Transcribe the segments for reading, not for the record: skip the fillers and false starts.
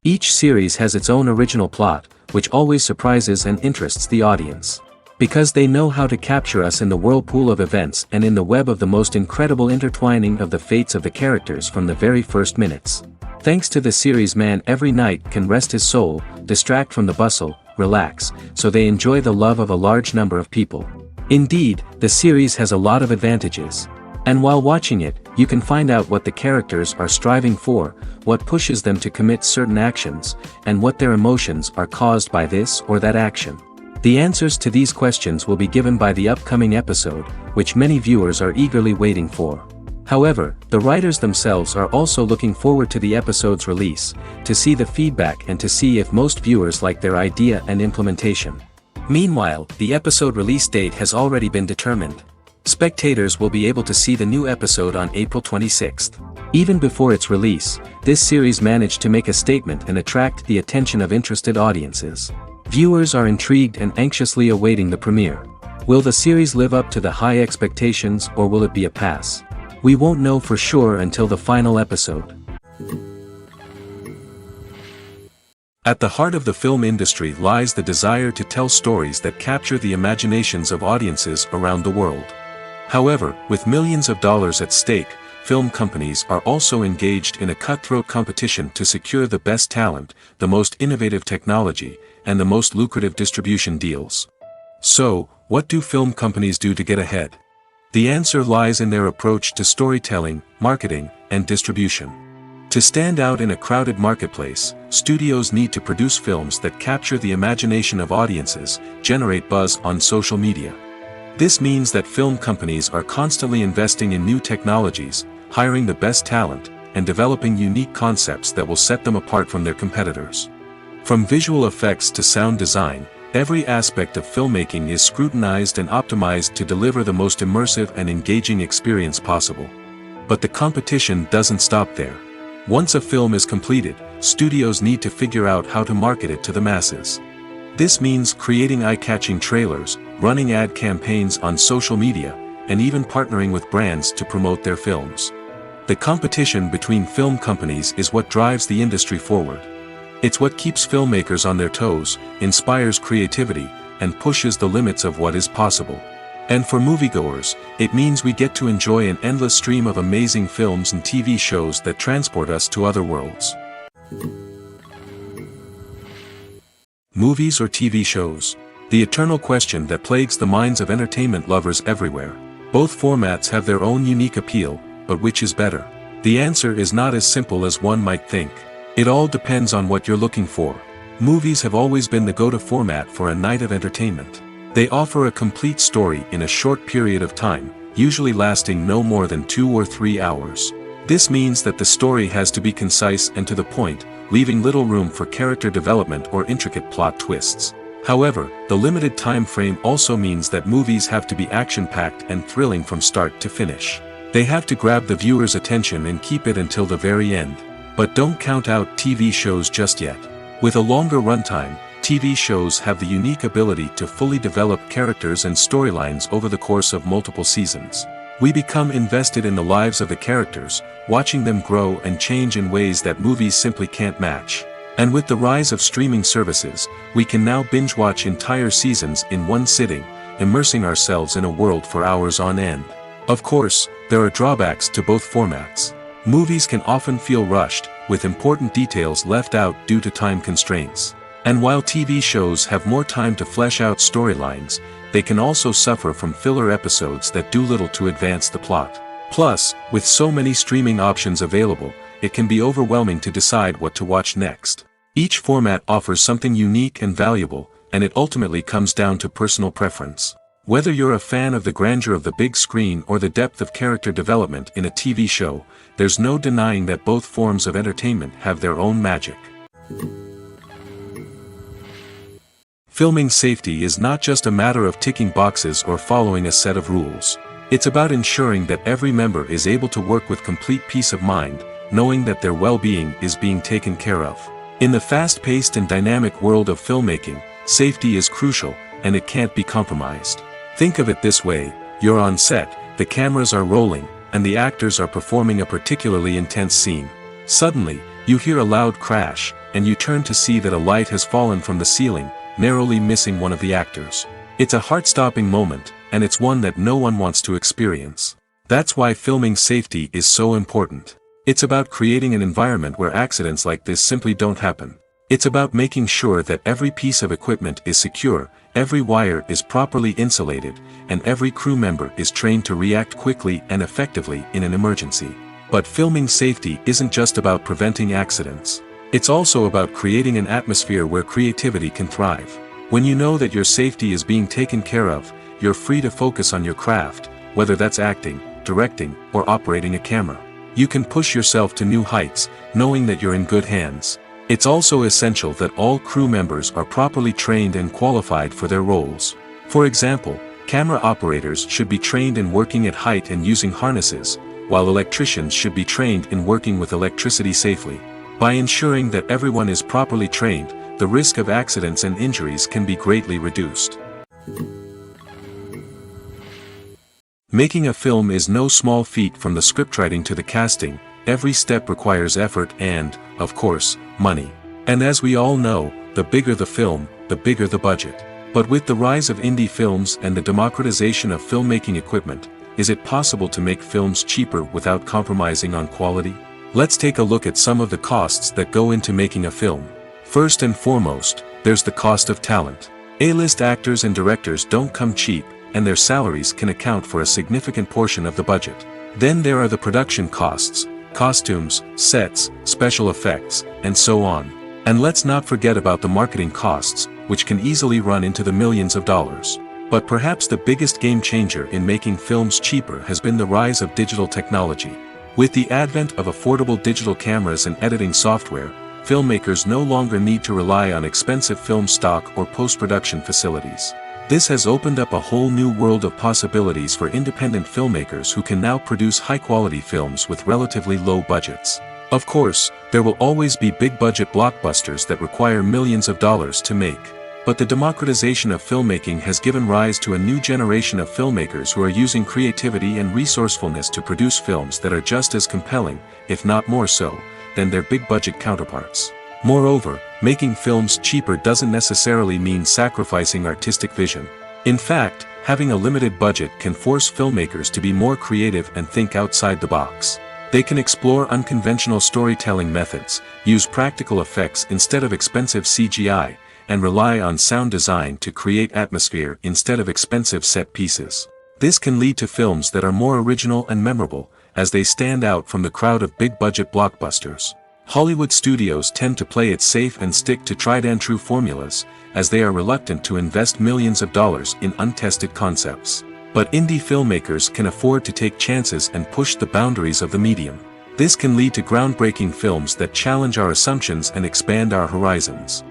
Each series has its own original plot, which always surprises and interests the audience. Because they know how to capture us in the whirlpool of events and in the web of the most incredible intertwining of the fates of the characters from the very first minutes. Thanks to the series, man every night can rest his soul, distract from the bustle, relax, so they enjoy the love of a large number of people. Indeed, the series has a lot of advantages. And while watching it, you can find out what the characters are striving for, what pushes them to commit certain actions, and what their emotions are caused by this or that action. The answers to these questions will be given by the upcoming episode, which many viewers are eagerly waiting for. However, the writers themselves are also looking forward to the episode's release, to see the feedback and to see if most viewers like their idea and implementation. Meanwhile, the episode release date has already been determined. Spectators will be able to see the new episode on April 26th. Even before its release, this series managed to make a statement and attract the attention of interested audiences. Viewers are intrigued and anxiously awaiting the premiere. Will the series live up to the high expectations, or will it be a pass? We won't know for sure until the final episode. At the heart of the film industry lies the desire to tell stories that capture the imaginations of audiences around the world. However, with millions of dollars at stake, film companies are also engaged in a cutthroat competition to secure the best talent, the most innovative technology, and the most lucrative distribution deals. So, what do film companies do to get ahead? The answer lies in their approach to storytelling, marketing, and distribution. To stand out in a crowded marketplace, studios need to produce films that capture the imagination of audiences, generate buzz on social media. This means that film companies are constantly investing in new technologies, hiring the best talent, and developing unique concepts that will set them apart from their competitors. From visual effects to sound design, every aspect of filmmaking is scrutinized and optimized to deliver the most immersive and engaging experience possible. But the competition doesn't stop there. Once a film is completed, studios need to figure out how to market it to the masses. This means creating eye-catching trailers, running ad campaigns on social media, and even partnering with brands to promote their films. The competition between film companies is what drives the industry forward. It's what keeps filmmakers on their toes, inspires creativity, and pushes the limits of what is possible. And for moviegoers, it means we get to enjoy an endless stream of amazing films and TV shows that transport us to other worlds. Movies or TV shows? The eternal question that plagues the minds of entertainment lovers everywhere. Both formats have their own unique appeal, but which is better? The answer is not as simple as one might think. It all depends on what you're looking for. Movies have always been the go-to format for a night of entertainment. They offer a complete story in a short period of time, usually lasting no more than 2 or 3 hours. This means that the story has to be concise and to the point, leaving little room for character development or intricate plot twists. However, the limited time frame also means that movies have to be action-packed and thrilling from start to finish. They have to grab the viewer's attention and keep it until the very end. But don't count out TV shows just yet. With a longer runtime, TV shows have the unique ability to fully develop characters and storylines over the course of multiple seasons. We become invested in the lives of the characters, watching them grow and change in ways that movies simply can't match. And with the rise of streaming services, we can now binge-watch entire seasons in one sitting, immersing ourselves in a world for hours on end. Of course, there are drawbacks to both formats. Movies can often feel rushed, with important details left out due to time constraints. And while TV shows have more time to flesh out storylines, they can also suffer from filler episodes that do little to advance the plot. Plus, with so many streaming options available, it can be overwhelming to decide what to watch next. Each format offers something unique and valuable, and it ultimately comes down to personal preference. Whether you're a fan of the grandeur of the big screen or the depth of character development in a TV show, there's no denying that both forms of entertainment have their own magic. Filming safety is not just a matter of ticking boxes or following a set of rules. It's about ensuring that every member is able to work with complete peace of mind, knowing that their well-being is being taken care of. In the fast-paced and dynamic world of filmmaking, safety is crucial, and it can't be compromised. Think of it this way: you're on set, the cameras are rolling, and the actors are performing a particularly intense scene. Suddenly, You hear a loud crash, and you turn to see that a light has fallen from the ceiling, narrowly missing one of the actors. It's a heart-stopping moment, and it's one that no one wants to experience. That's why filming safety is so important. It's about creating an environment where accidents like this simply don't happen. It's about making sure that every piece of equipment is secure, every wire is properly insulated, and every crew member is trained to react quickly and effectively in an emergency. But filming safety isn't just about preventing accidents. It's also about creating an atmosphere where creativity can thrive. When you know that your safety is being taken care of, you're free to focus on your craft, whether that's acting, directing, or operating a camera. You can push yourself to new heights, knowing that you're in good hands. It's also essential that all crew members are properly trained and qualified for their roles. For example, camera operators should be trained in working at height and using harnesses, while electricians should be trained in working with electricity safely. By ensuring that everyone is properly trained, the risk of accidents and injuries can be greatly reduced. Making a film is no small feat. From the scriptwriting to the casting, every step requires effort and, of course, money. And as we all know, the bigger the film, the bigger the budget. But with the rise of indie films and the democratization of filmmaking equipment, is it possible to make films cheaper without compromising on quality? Let's take a look at some of the costs that go into making a film. First and foremost, there's the cost of talent. A-list actors and directors don't come cheap, and their salaries can account for a significant portion of the budget. Then there are the production costs, costumes, sets, special effects, and so on. And let's not forget about the marketing costs, which can easily run into the millions of dollars. But perhaps the biggest game changer in making films cheaper has been the rise of digital technology. With the advent of affordable digital cameras and editing software, filmmakers no longer need to rely on expensive film stock or post-production facilities. This has opened up a whole new world of possibilities for independent filmmakers who can now produce high-quality films with relatively low budgets. Of course, there will always be big-budget blockbusters that require millions of dollars to make. But the democratization of filmmaking has given rise to a new generation of filmmakers who are using creativity and resourcefulness to produce films that are just as compelling, if not more so, than their big-budget counterparts. Moreover, making films cheaper doesn't necessarily mean sacrificing artistic vision. In fact, having a limited budget can force filmmakers to be more creative and think outside the box. They can explore unconventional storytelling methods, use practical effects instead of expensive CGI, and rely on sound design to create atmosphere instead of expensive set pieces. This can lead to films that are more original and memorable, as they stand out from the crowd of big-budget blockbusters. Hollywood studios tend to play it safe and stick to tried-and-true formulas, as they are reluctant to invest millions of dollars in untested concepts. But indie filmmakers can afford to take chances and push the boundaries of the medium. This can lead to groundbreaking films that challenge our assumptions and expand our horizons.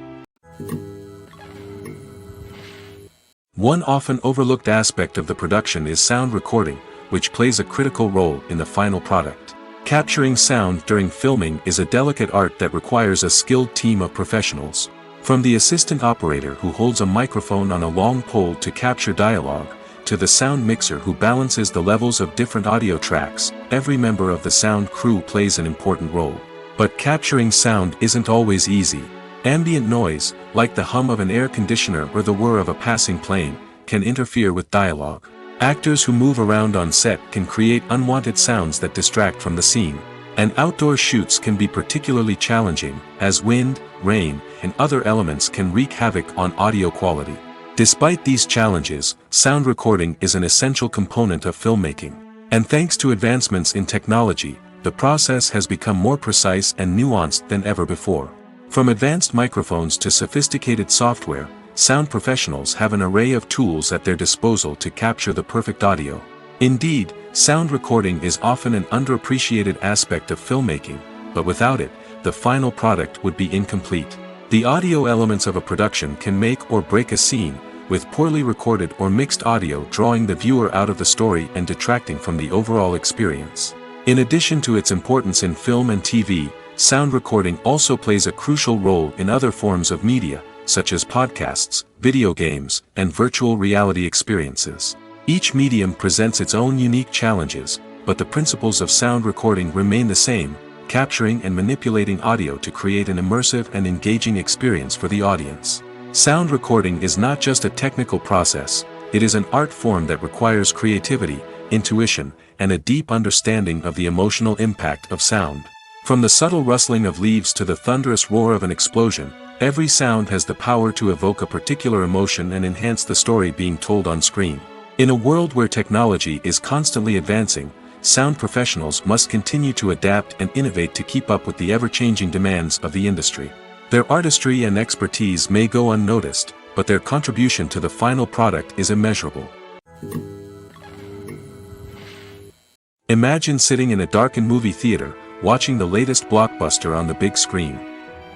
One often overlooked aspect of the production is sound recording, which plays a critical role in the final product. Capturing sound during filming is a delicate art that requires a skilled team of professionals. From the assistant operator who holds a microphone on a long pole to capture dialogue, to the sound mixer who balances the levels of different audio tracks, every member of the sound crew plays an important role. But capturing sound isn't always easy. Ambient noise, like the hum of an air conditioner or the whir of a passing plane, can interfere with dialogue. Actors who move around on set can create unwanted sounds that distract from the scene. And outdoor shoots can be particularly challenging, as wind, rain, and other elements can wreak havoc on audio quality. Despite these challenges, sound recording is an essential component of filmmaking. And thanks to advancements in technology, the process has become more precise and nuanced than ever before. From advanced microphones to sophisticated software, sound professionals have an array of tools at their disposal to capture the perfect audio. Indeed, sound recording is often an underappreciated aspect of filmmaking, but without it, the final product would be incomplete. The audio elements of a production can make or break a scene, with poorly recorded or mixed audio drawing the viewer out of the story and detracting from the overall experience. In addition to its importance in film and TV, sound recording also plays a crucial role in other forms of media, such as podcasts, video games, and virtual reality experiences. Each medium presents its own unique challenges, but the principles of sound recording remain the same: capturing and manipulating audio to create an immersive and engaging experience for the audience. Sound recording is not just a technical process, it is an art form that requires creativity, intuition, and a deep understanding of the emotional impact of sound. From the subtle rustling of leaves to the thunderous roar of an explosion, every sound has the power to evoke a particular emotion and enhance the story being told on screen. In a world where technology is constantly advancing, sound professionals must continue to adapt and innovate to keep up with the ever-changing demands of the industry. Their artistry and expertise may go unnoticed, but their contribution to the final product is immeasurable. Imagine sitting in a darkened movie theater, watching the latest blockbuster on the big screen.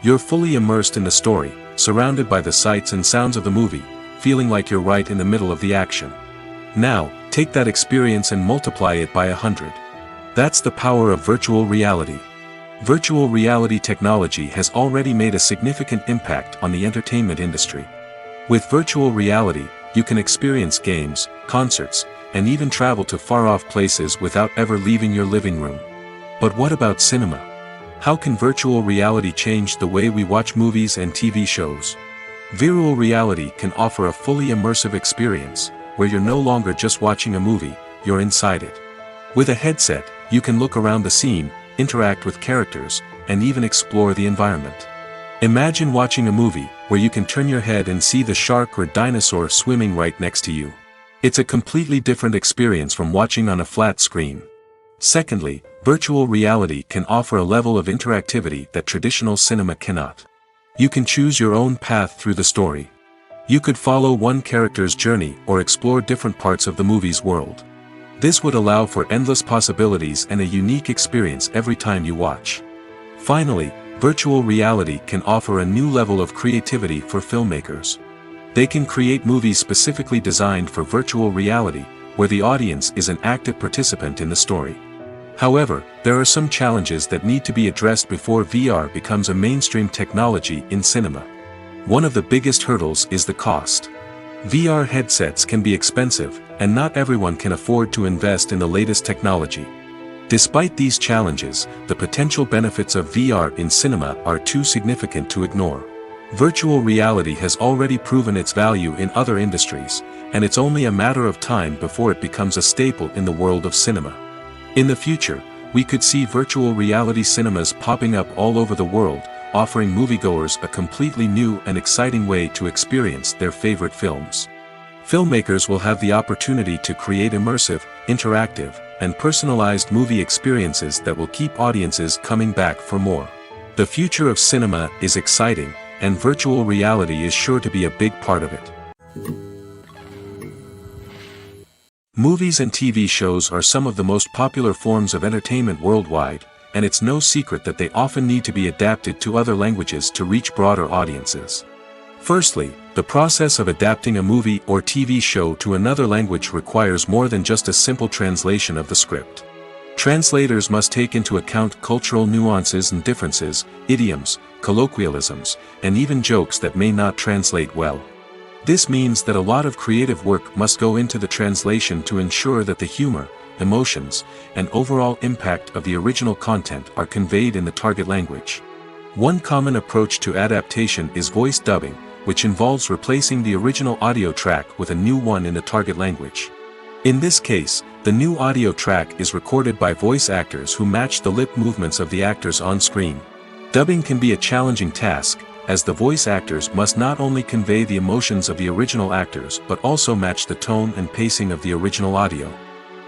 You're fully immersed in the story, surrounded by the sights and sounds of the movie, feeling like you're right in the middle of the action. Now, take that experience and multiply it by 100. That's the power of virtual reality. Virtual reality technology has already made a significant impact on the entertainment industry. With virtual reality, you can experience games, concerts, and even travel to far-off places without ever leaving your living room. But what about cinema? How can virtual reality change the way we watch movies and TV shows? Virtual reality can offer a fully immersive experience, where you're no longer just watching a movie, you're inside it. With a headset, you can look around the scene, interact with characters, and even explore the environment. Imagine watching a movie, where you can turn your head and see the shark or dinosaur swimming right next to you. It's a completely different experience from watching on a flat screen. Secondly, virtual reality can offer a level of interactivity that traditional cinema cannot. You can choose your own path through the story. You could follow one character's journey or explore different parts of the movie's world. This would allow for endless possibilities and a unique experience every time you watch. Finally, virtual reality can offer a new level of creativity for filmmakers. They can create movies specifically designed for virtual reality, where the audience is an active participant in the story. However, there are some challenges that need to be addressed before VR becomes a mainstream technology in cinema. One of the biggest hurdles is the cost. VR headsets can be expensive, and not everyone can afford to invest in the latest technology. Despite these challenges, the potential benefits of VR in cinema are too significant to ignore. Virtual reality has already proven its value in other industries, and it's only a matter of time before it becomes a staple in the world of cinema. In the future, we could see virtual reality cinemas popping up all over the world, offering moviegoers a completely new and exciting way to experience their favorite films. Filmmakers will have the opportunity to create immersive, interactive, and personalized movie experiences that will keep audiences coming back for more. The future of cinema is exciting, and virtual reality is sure to be a big part of it. Movies and TV shows are some of the most popular forms of entertainment worldwide, and it's no secret that they often need to be adapted to other languages to reach broader audiences. Firstly, the process of adapting a movie or TV show to another language requires more than just a simple translation of the script. Translators must take into account cultural nuances and differences, idioms, colloquialisms, and even jokes that may not translate well. This means that a lot of creative work must go into the translation to ensure that the humor, emotions, and overall impact of the original content are conveyed in the target language. One common approach to adaptation is voice dubbing, which involves replacing the original audio track with a new one in the target language. In this case, the new audio track is recorded by voice actors who match the lip movements of the actors on screen. Dubbing can be a challenging task, as the voice actors must not only convey the emotions of the original actors but also match the tone and pacing of the original audio.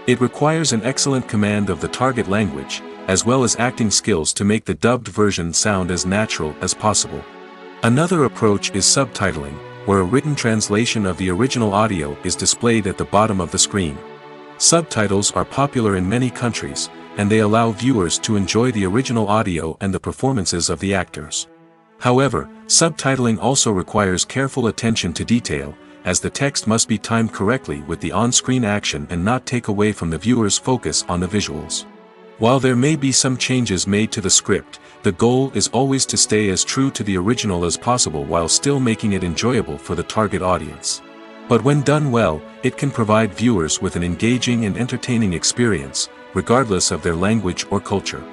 It requires an excellent command of the target language, as well as acting skills to make the dubbed version sound as natural as possible. Another approach is subtitling, where a written translation of the original audio is displayed at the bottom of the screen. Subtitles are popular in many countries, and they allow viewers to enjoy the original audio and the performances of the actors. However, subtitling also requires careful attention to detail, as the text must be timed correctly with the on-screen action and not take away from the viewer's focus on the visuals. While there may be some changes made to the script, the goal is always to stay as true to the original as possible while still making it enjoyable for the target audience. But when done well, it can provide viewers with an engaging and entertaining experience, regardless of their language or culture.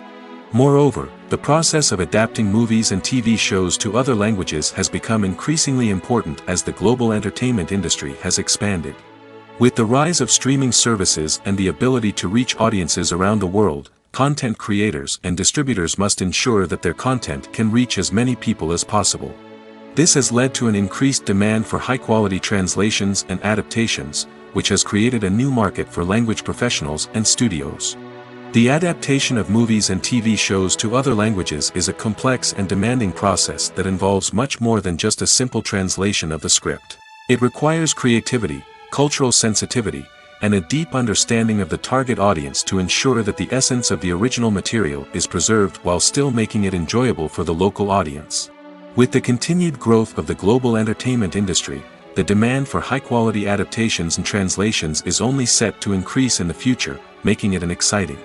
Moreover, the process of adapting movies and TV shows to other languages has become increasingly important as the global entertainment industry has expanded. With the rise of streaming services and the ability to reach audiences around the world, content creators and distributors must ensure that their content can reach as many people as possible. This has led to an increased demand for high-quality translations and adaptations, which has created a new market for language professionals and studios. The adaptation of movies and TV shows to other languages is a complex and demanding process that involves much more than just a simple translation of the script. It requires creativity, cultural sensitivity, and a deep understanding of the target audience to ensure that the essence of the original material is preserved while still making it enjoyable for the local audience. With the continued growth of the global entertainment industry, the demand for high-quality adaptations and translations is only set to increase in the future, making it an exciting.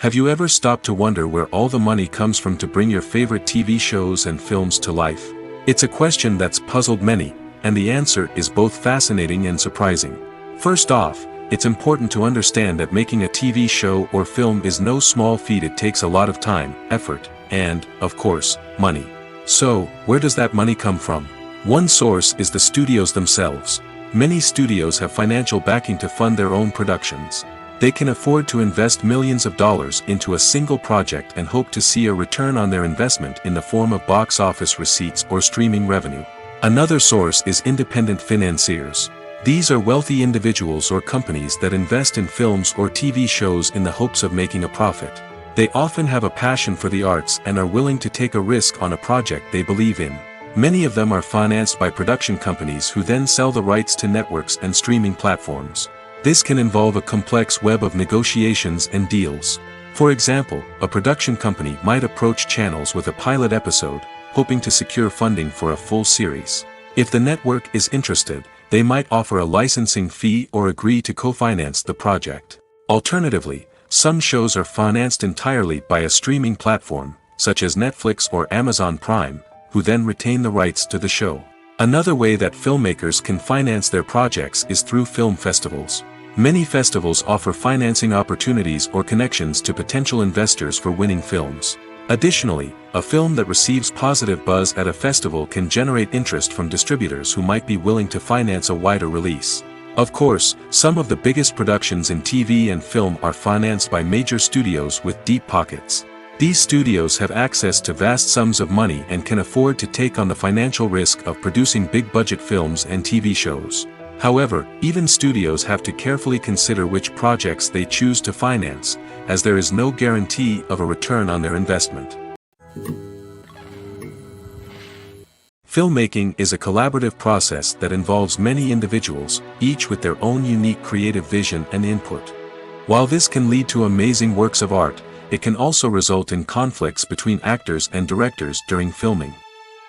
Have you ever stopped to wonder where all the money comes from to bring your favorite TV shows and films to life? It's a question that's puzzled many, and the answer is both fascinating and surprising. First off, it's important to understand that making a TV show or film is no small feat. It takes a lot of time, effort, and, of course, money. So, where does that money come from? One source is the studios themselves. Many studios have financial backing to fund their own productions. They can afford to invest millions of dollars into a single project and hope to see a return on their investment in the form of box office receipts or streaming revenue. Another source is independent financiers. These are wealthy individuals or companies that invest in films or TV shows in the hopes of making a profit. They often have a passion for the arts and are willing to take a risk on a project they believe in. Many of them are financed by production companies who then sell the rights to networks and streaming platforms. This can involve a complex web of negotiations and deals. For example, a production company might approach channels with a pilot episode, hoping to secure funding for a full series. If the network is interested, they might offer a licensing fee or agree to co-finance the project. Alternatively, some shows are financed entirely by a streaming platform, such as Netflix or Amazon Prime, who then retain the rights to the show. Another way that filmmakers can finance their projects is through film festivals. Many festivals offer financing opportunities or connections to potential investors for winning films. Additionally, a film that receives positive buzz at a festival can generate interest from distributors who might be willing to finance a wider release. Of course, some of the biggest productions in TV and film are financed by major studios with deep pockets. These studios have access to vast sums of money and can afford to take on the financial risk of producing big-budget films and TV shows. However, even studios have to carefully consider which projects they choose to finance, as there is no guarantee of a return on their investment. Filmmaking is a collaborative process that involves many individuals, each with their own unique creative vision and input. While this can lead to amazing works of art, it can also result in conflicts between actors and directors during filming.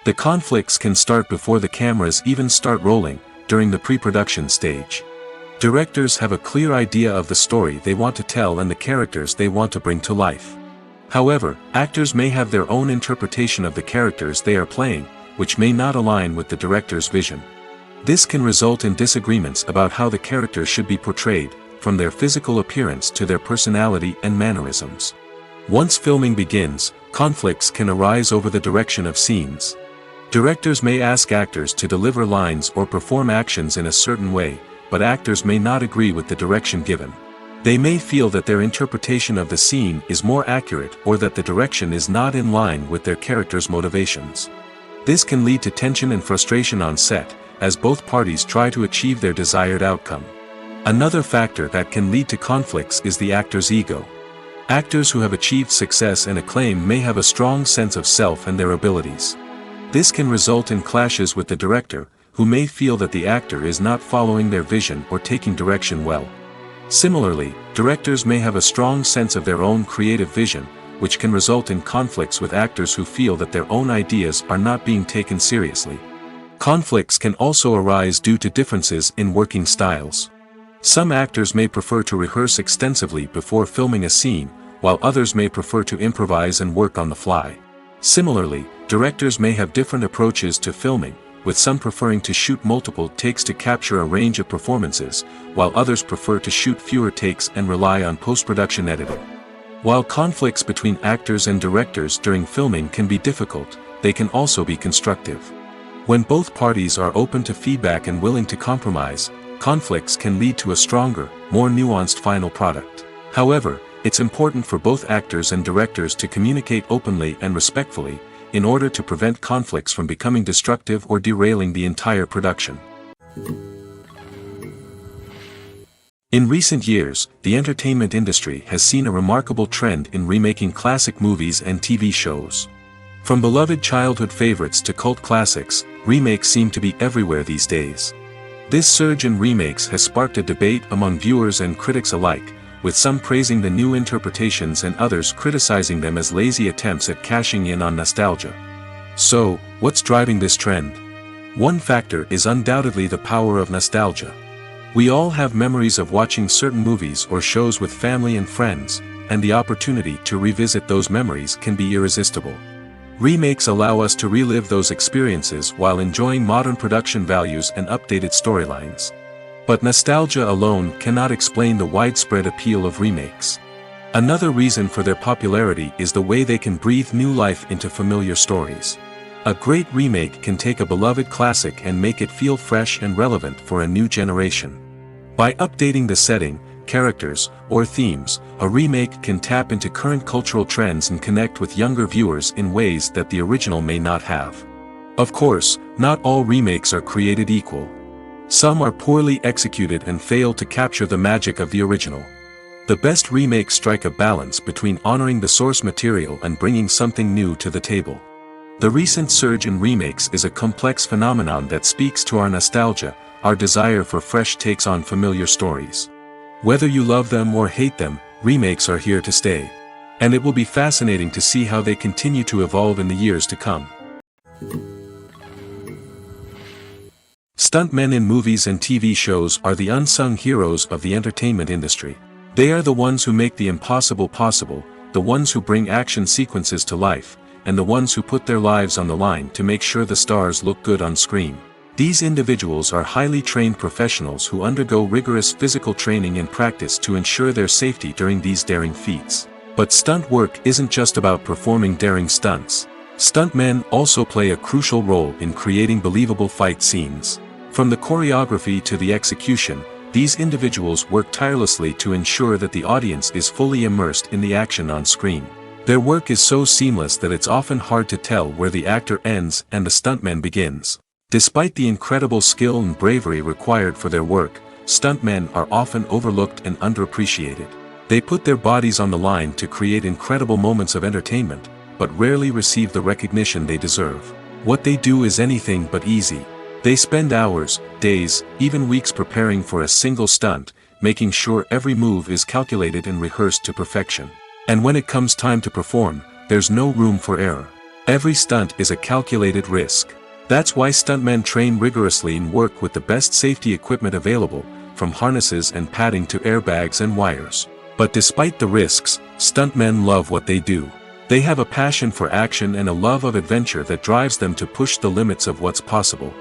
The conflicts can start before the cameras even start rolling, during the pre-production stage. Directors have a clear idea of the story they want to tell and the characters they want to bring to life. However, actors may have their own interpretation of the characters they are playing, which may not align with the director's vision. This can result in disagreements about how the characters should be portrayed, from their physical appearance to their personality and mannerisms. Once filming begins, conflicts can arise over the direction of scenes. Directors may ask actors to deliver lines or perform actions in a certain way, but actors may not agree with the direction given. They may feel that their interpretation of the scene is more accurate or that the direction is not in line with their character's motivations. This can lead to tension and frustration on set, as both parties try to achieve their desired outcome. Another factor that can lead to conflicts is the actor's ego. Actors who have achieved success and acclaim may have a strong sense of self and their abilities. This can result in clashes with the director, who may feel that the actor is not following their vision or taking direction well. Similarly, directors may have a strong sense of their own creative vision, which can result in conflicts with actors who feel that their own ideas are not being taken seriously. Conflicts can also arise due to differences in working styles. Some actors may prefer to rehearse extensively before filming a scene, while others may prefer to improvise and work on the fly. Similarly, directors may have different approaches to filming, with some preferring to shoot multiple takes to capture a range of performances, while others prefer to shoot fewer takes and rely on post-production editing. While conflicts between actors and directors during filming can be difficult, they can also be constructive. When both parties are open to feedback and willing to compromise, conflicts can lead to a stronger, more nuanced final product. However, it's important for both actors and directors to communicate openly and respectfully, in order to prevent conflicts from becoming destructive or derailing the entire production. In recent years, the entertainment industry has seen a remarkable trend in remaking classic movies and TV shows. From beloved childhood favorites to cult classics, remakes seem to be everywhere these days. This surge in remakes has sparked a debate among viewers and critics alike, with some praising the new interpretations and others criticizing them as lazy attempts at cashing in on nostalgia. So, what's driving this trend? One factor is undoubtedly the power of nostalgia. We all have memories of watching certain movies or shows with family and friends, and the opportunity to revisit those memories can be irresistible. Remakes allow us to relive those experiences while enjoying modern production values and updated storylines. But nostalgia alone cannot explain the widespread appeal of remakes. Another reason for their popularity is the way they can breathe new life into familiar stories. A great remake can take a beloved classic and make it feel fresh and relevant for a new generation. By updating the setting, characters, or themes, a remake can tap into current cultural trends and connect with younger viewers in ways that the original may not have. Of course, not all remakes are created equal. Some are poorly executed and fail to capture the magic of the original. The best remakes strike a balance between honoring the source material and bringing something new to the table. The recent surge in remakes is a complex phenomenon that speaks to our nostalgia, our desire for fresh takes on familiar stories. Whether you love them or hate them, remakes are here to stay. And it will be fascinating to see how they continue to evolve in the years to come. Stuntmen in movies and TV shows are the unsung heroes of the entertainment industry. They are the ones who make the impossible possible, the ones who bring action sequences to life, and the ones who put their lives on the line to make sure the stars look good on screen. These individuals are highly trained professionals who undergo rigorous physical training and practice to ensure their safety during these daring feats. But stunt work isn't just about performing daring stunts. Stuntmen also play a crucial role in creating believable fight scenes. From the choreography to the execution, these individuals work tirelessly to ensure that the audience is fully immersed in the action on screen. Their work is so seamless that it's often hard to tell where the actor ends and the stuntman begins. Despite the incredible skill and bravery required for their work, stuntmen are often overlooked and underappreciated. They put their bodies on the line to create incredible moments of entertainment, but rarely receive the recognition they deserve. What they do is anything but easy. They spend hours, days, even weeks preparing for a single stunt, making sure every move is calculated and rehearsed to perfection. And when it comes time to perform, there's no room for error. Every stunt is a calculated risk. That's why stuntmen train rigorously and work with the best safety equipment available, from harnesses and padding to airbags and wires. But despite the risks, stuntmen love what they do. They have a passion for action and a love of adventure that drives them to push the limits of what's possible.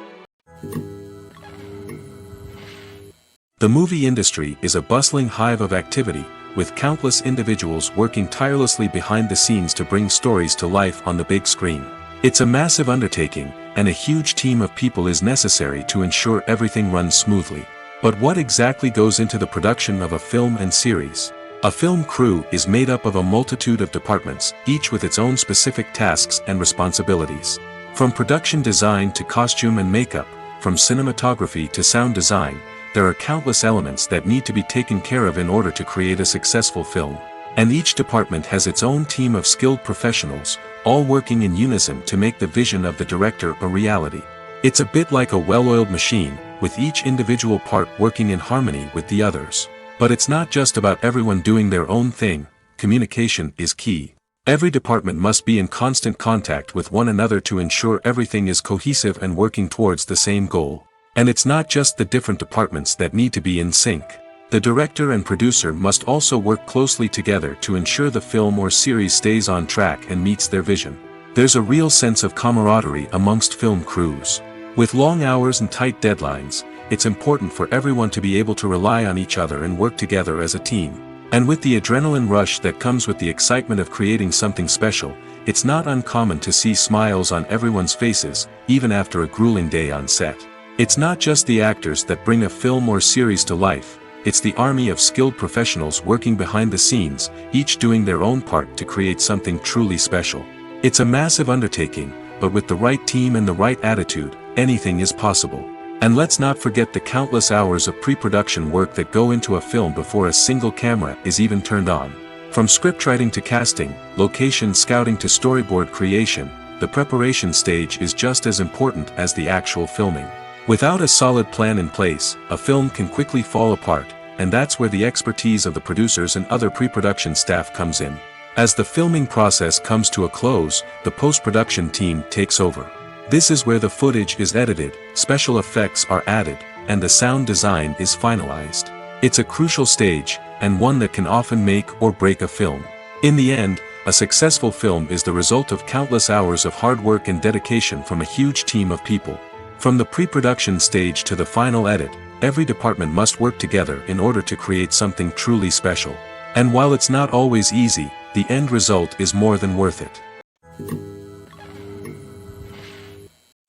The movie industry is a bustling hive of activity, with countless individuals working tirelessly behind the scenes to bring stories to life on the big screen. It's a massive undertaking, and a huge team of people is necessary to ensure everything runs smoothly. But what exactly goes into the production of a film and series? A film crew is made up of a multitude of departments, each with its own specific tasks and responsibilities. From production design to costume and makeup, from cinematography to sound design, there are countless elements that need to be taken care of in order to create a successful film. And each department has its own team of skilled professionals, all working in unison to make the vision of the director a reality. It's a bit like a well-oiled machine, with each individual part working in harmony with the others. But it's not just about everyone doing their own thing. Communication is key. Every department must be in constant contact with one another to ensure everything is cohesive and working towards the same goal. And it's not just the different departments that need to be in sync. The director and producer must also work closely together to ensure the film or series stays on track and meets their vision. There's a real sense of camaraderie amongst film crews. With long hours and tight deadlines, it's important for everyone to be able to rely on each other and work together as a team. And with the adrenaline rush that comes with the excitement of creating something special, it's not uncommon to see smiles on everyone's faces, even after a grueling day on set. It's not just the actors that bring a film or series to life, it's the army of skilled professionals working behind the scenes, each doing their own part to create something truly special. It's a massive undertaking, but with the right team and the right attitude, anything is possible. And let's not forget the countless hours of pre-production work that go into a film before a single camera is even turned on. From scriptwriting to casting, location scouting to storyboard creation, the preparation stage is just as important as the actual filming. Without a solid plan in place, a film can quickly fall apart, and that's where the expertise of the producers and other pre-production staff comes in. As the filming process comes to a close, the post-production team takes over. This is where the footage is edited, special effects are added, and the sound design is finalized. It's a crucial stage, and one that can often make or break a film. In the end, a successful film is the result of countless hours of hard work and dedication from a huge team of people. From the pre-production stage to the final edit, every department must work together in order to create something truly special. And while it's not always easy, the end result is more than worth it.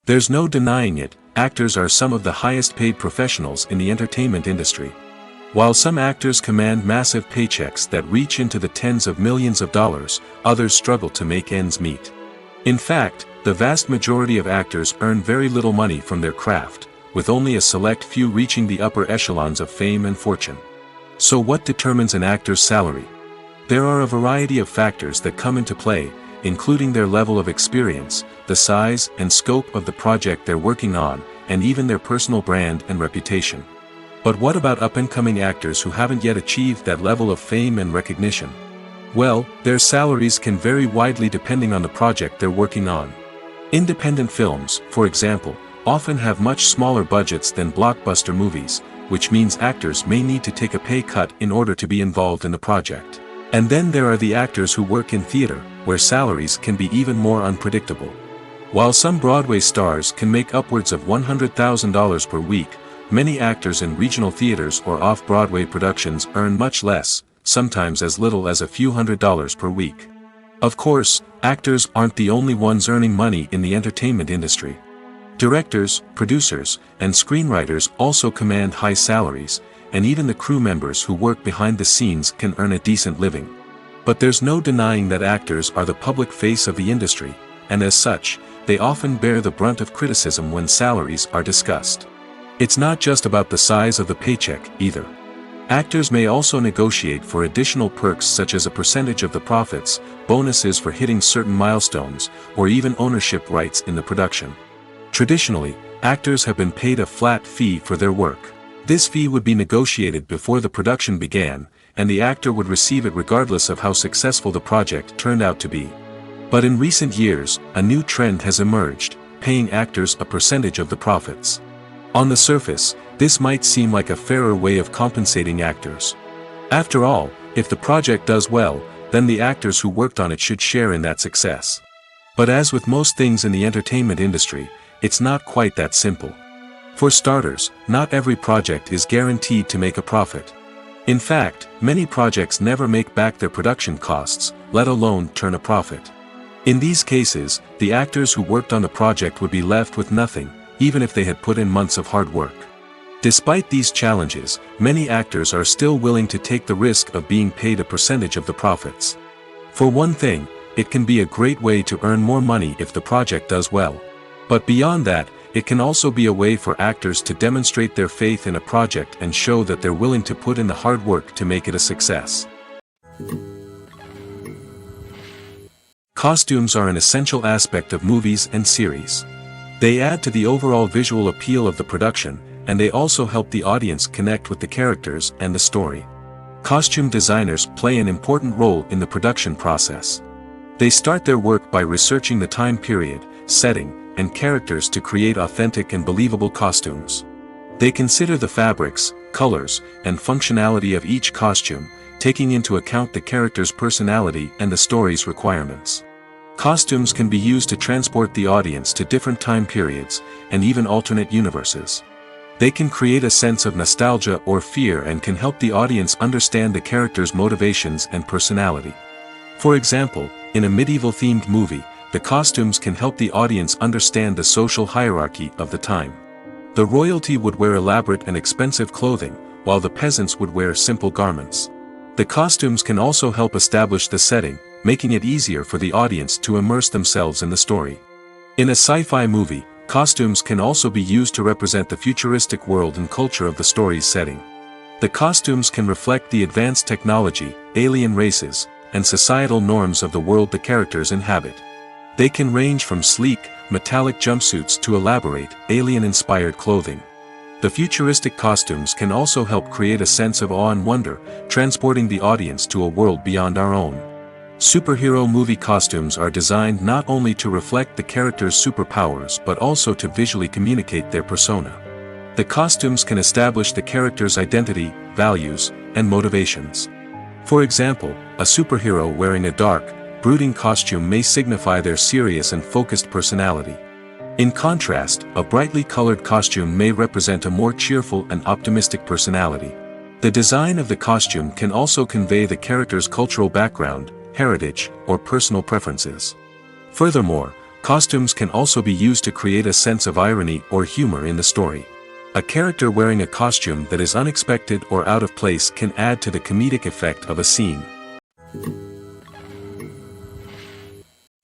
There's no denying it, actors are some of the highest paid professionals in the entertainment industry. While some actors command massive paychecks that reach into the tens of millions of dollars, others struggle to make ends meet. In fact, the vast majority of actors earn very little money from their craft, with only a select few reaching the upper echelons of fame and fortune. So what determines an actor's salary? There are a variety of factors that come into play, including their level of experience, the size and scope of the project they're working on, and even their personal brand and reputation. But what about up-and-coming actors who haven't yet achieved that level of fame and recognition? Well, their salaries can vary widely depending on the project they're working on. Independent films, for example, often have much smaller budgets than blockbuster movies, which means actors may need to take a pay cut in order to be involved in the project. And then there are the actors who work in theater, where salaries can be even more unpredictable. While some Broadway stars can make upwards of $100,000 per week, many actors in regional theaters or off-Broadway productions earn much less, sometimes as little as a few $100s per week. Of course, actors aren't the only ones earning money in the entertainment industry. Directors, producers, and screenwriters also command high salaries, and even the crew members who work behind the scenes can earn a decent living. But there's no denying that actors are the public face of the industry, and as such, they often bear the brunt of criticism when salaries are discussed. It's not just about the size of the paycheck, either. Actors may also negotiate for additional perks such as a percentage of the profits, bonuses for hitting certain milestones, or even ownership rights in the production. Traditionally, actors have been paid a flat fee for their work. This fee would be negotiated before the production began, and the actor would receive it regardless of how successful the project turned out to be. But in recent years, a new trend has emerged, paying actors a percentage of the profits. On the surface, this might seem like a fairer way of compensating actors. After all, if the project does well, then the actors who worked on it should share in that success. But as with most things in the entertainment industry, it's not quite that simple. For starters, not every project is guaranteed to make a profit. In fact, many projects never make back their production costs, let alone turn a profit. In these cases, the actors who worked on the project would be left with nothing, even if they had put in months of hard work. Despite these challenges, many actors are still willing to take the risk of being paid a percentage of the profits. For one thing, it can be a great way to earn more money if the project does well. But beyond that, it can also be a way for actors to demonstrate their faith in a project and show that they're willing to put in the hard work to make it a success. Costumes are an essential aspect of movies and series. They add to the overall visual appeal of the production, and they also help the audience connect with the characters and the story. Costume designers play an important role in the production process. They start their work by researching the time period, setting, and characters to create authentic and believable costumes. They consider the fabrics, colors, and functionality of each costume, taking into account the character's personality and the story's requirements. Costumes can be used to transport the audience to different time periods, and even alternate universes. They can create a sense of nostalgia or fear and can help the audience understand the character's motivations and personality. For example, in a medieval-themed movie, the costumes can help the audience understand the social hierarchy of the time. The royalty would wear elaborate and expensive clothing, while the peasants would wear simple garments. The costumes can also help establish the setting, making it easier for the audience to immerse themselves in the story. In a sci-fi movie, costumes can also be used to represent the futuristic world and culture of the story's setting. The costumes can reflect the advanced technology, alien races, and societal norms of the world the characters inhabit. They can range from sleek, metallic jumpsuits to elaborate, alien-inspired clothing. The futuristic costumes can also help create a sense of awe and wonder, transporting the audience to a world beyond our own. Superhero movie costumes are designed not only to reflect the character's superpowers but also to visually communicate their persona. The costumes can establish the character's identity, values, and motivations. For example, a superhero wearing a dark, brooding costume may signify their serious and focused personality. In contrast, a brightly colored costume may represent a more cheerful and optimistic personality. The design of the costume can also convey the character's cultural background, heritage, or personal preferences. Furthermore, costumes can also be used to create a sense of irony or humor in the story. A character wearing a costume that is unexpected or out of place can add to the comedic effect of a scene.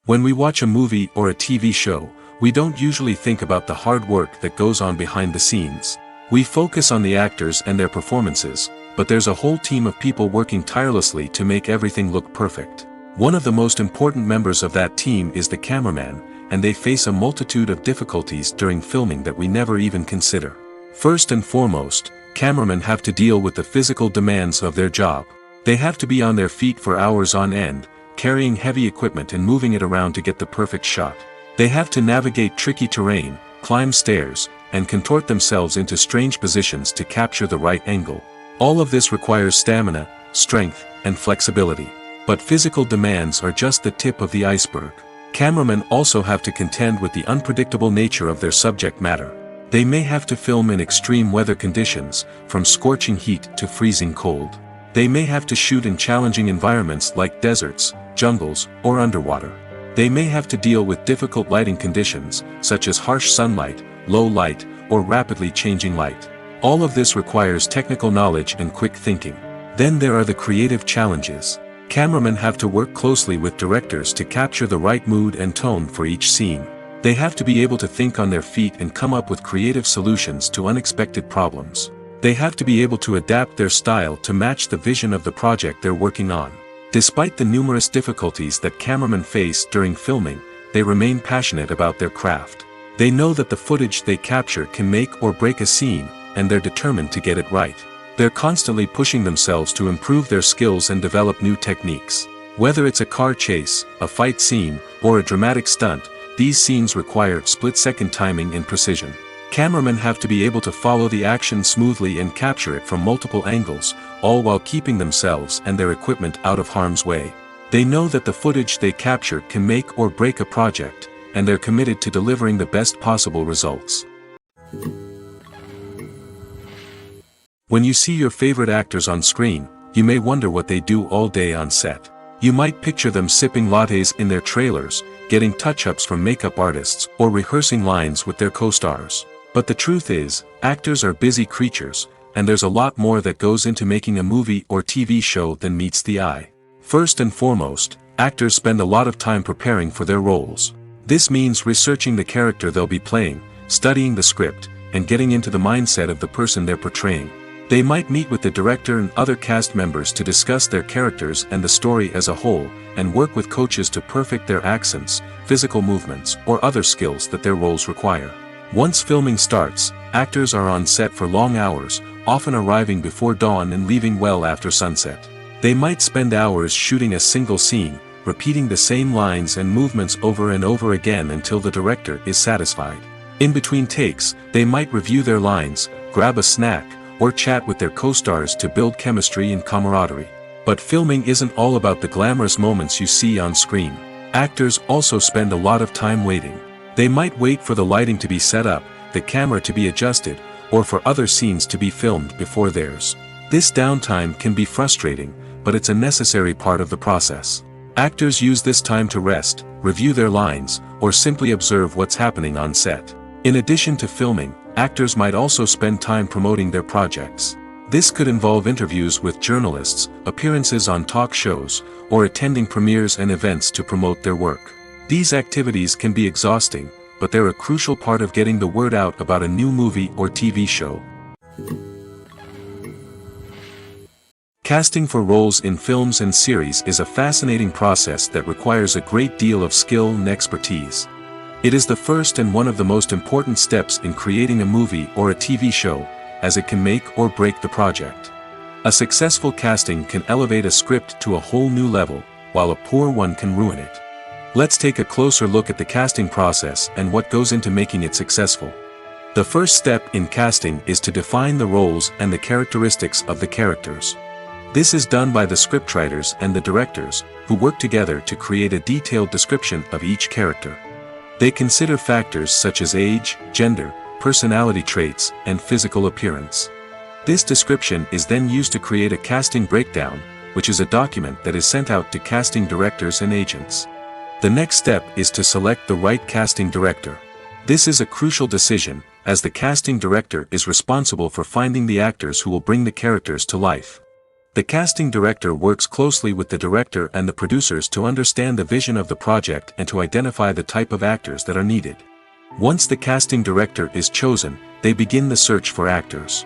When we watch a movie or a TV show, we don't usually think about the hard work that goes on behind the scenes. We focus on the actors and their performances, but there's a whole team of people working tirelessly to make everything look perfect. One of the most important members of that team is the cameraman, and they face a multitude of difficulties during filming that we never even consider. First and foremost, cameramen have to deal with the physical demands of their job. They have to be on their feet for hours on end, carrying heavy equipment and moving it around to get the perfect shot. They have to navigate tricky terrain, climb stairs, and contort themselves into strange positions to capture the right angle. All of this requires stamina, strength, and flexibility. But physical demands are just the tip of the iceberg. Cameramen also have to contend with the unpredictable nature of their subject matter. They may have to film in extreme weather conditions, from scorching heat to freezing cold. They may have to shoot in challenging environments like deserts, jungles, or underwater. They may have to deal with difficult lighting conditions, such as harsh sunlight, low light, or rapidly changing light. All of this requires technical knowledge and quick thinking. Then there are the creative challenges. Cameramen have to work closely with directors to capture the right mood and tone for each scene. They have to be able to think on their feet and come up with creative solutions to unexpected problems. They have to be able to adapt their style to match the vision of the project they're working on. Despite the numerous difficulties that cameramen face during filming, they remain passionate about their craft. They know that the footage they capture can make or break a scene, and they're determined to get it right. They're constantly pushing themselves to improve their skills and develop new techniques. Whether it's a car chase, a fight scene, or a dramatic stunt, these scenes require split-second timing and precision. Cameramen have to be able to follow the action smoothly and capture it from multiple angles, all while keeping themselves and their equipment out of harm's way. They know that the footage they capture can make or break a project, and they're committed to delivering the best possible results. When you see your favorite actors on screen, you may wonder what they do all day on set. You might picture them sipping lattes in their trailers, getting touch-ups from makeup artists, or rehearsing lines with their co-stars. But the truth is, actors are busy creatures, and there's a lot more that goes into making a movie or TV show than meets the eye. First and foremost, actors spend a lot of time preparing for their roles. This means researching the character they'll be playing, studying the script, and getting into the mindset of the person they're portraying. They might meet with the director and other cast members to discuss their characters and the story as a whole, and work with coaches to perfect their accents, physical movements, or other skills that their roles require. Once filming starts, actors are on set for long hours, often arriving before dawn and leaving well after sunset. They might spend hours shooting a single scene, repeating the same lines and movements over and over again until the director is satisfied. In between takes, they might review their lines, grab a snack, or chat with their co-stars to build chemistry and camaraderie. But filming isn't all about the glamorous moments you see on screen. Actors also spend a lot of time waiting. They might wait for the lighting to be set up, the camera to be adjusted, or for other scenes to be filmed before theirs. This downtime can be frustrating, but it's a necessary part of the process. Actors use this time to rest, review their lines, or simply observe what's happening on set. In addition to filming, actors might also spend time promoting their projects. This could involve interviews with journalists, appearances on talk shows, or attending premieres and events to promote their work. These activities can be exhausting, but they're a crucial part of getting the word out about a new movie or TV show. Casting for roles in films and series is a fascinating process that requires a great deal of skill and expertise. It is the first and one of the most important steps in creating a movie or a TV show, as it can make or break the project. A successful casting can elevate a script to a whole new level, while a poor one can ruin it. Let's take a closer look at the casting process and what goes into making it successful. The first step in casting is to define the roles and the characteristics of the characters. This is done by the scriptwriters and the directors, who work together to create a detailed description of each character. They consider factors such as age, gender, personality traits, and physical appearance. This description is then used to create a casting breakdown, which is a document that is sent out to casting directors and agents. The next step is to select the right casting director. This is a crucial decision, as the casting director is responsible for finding the actors who will bring the characters to life. The casting director works closely with the director and the producers to understand the vision of the project and to identify the type of actors that are needed. Once the casting director is chosen, they begin the search for actors.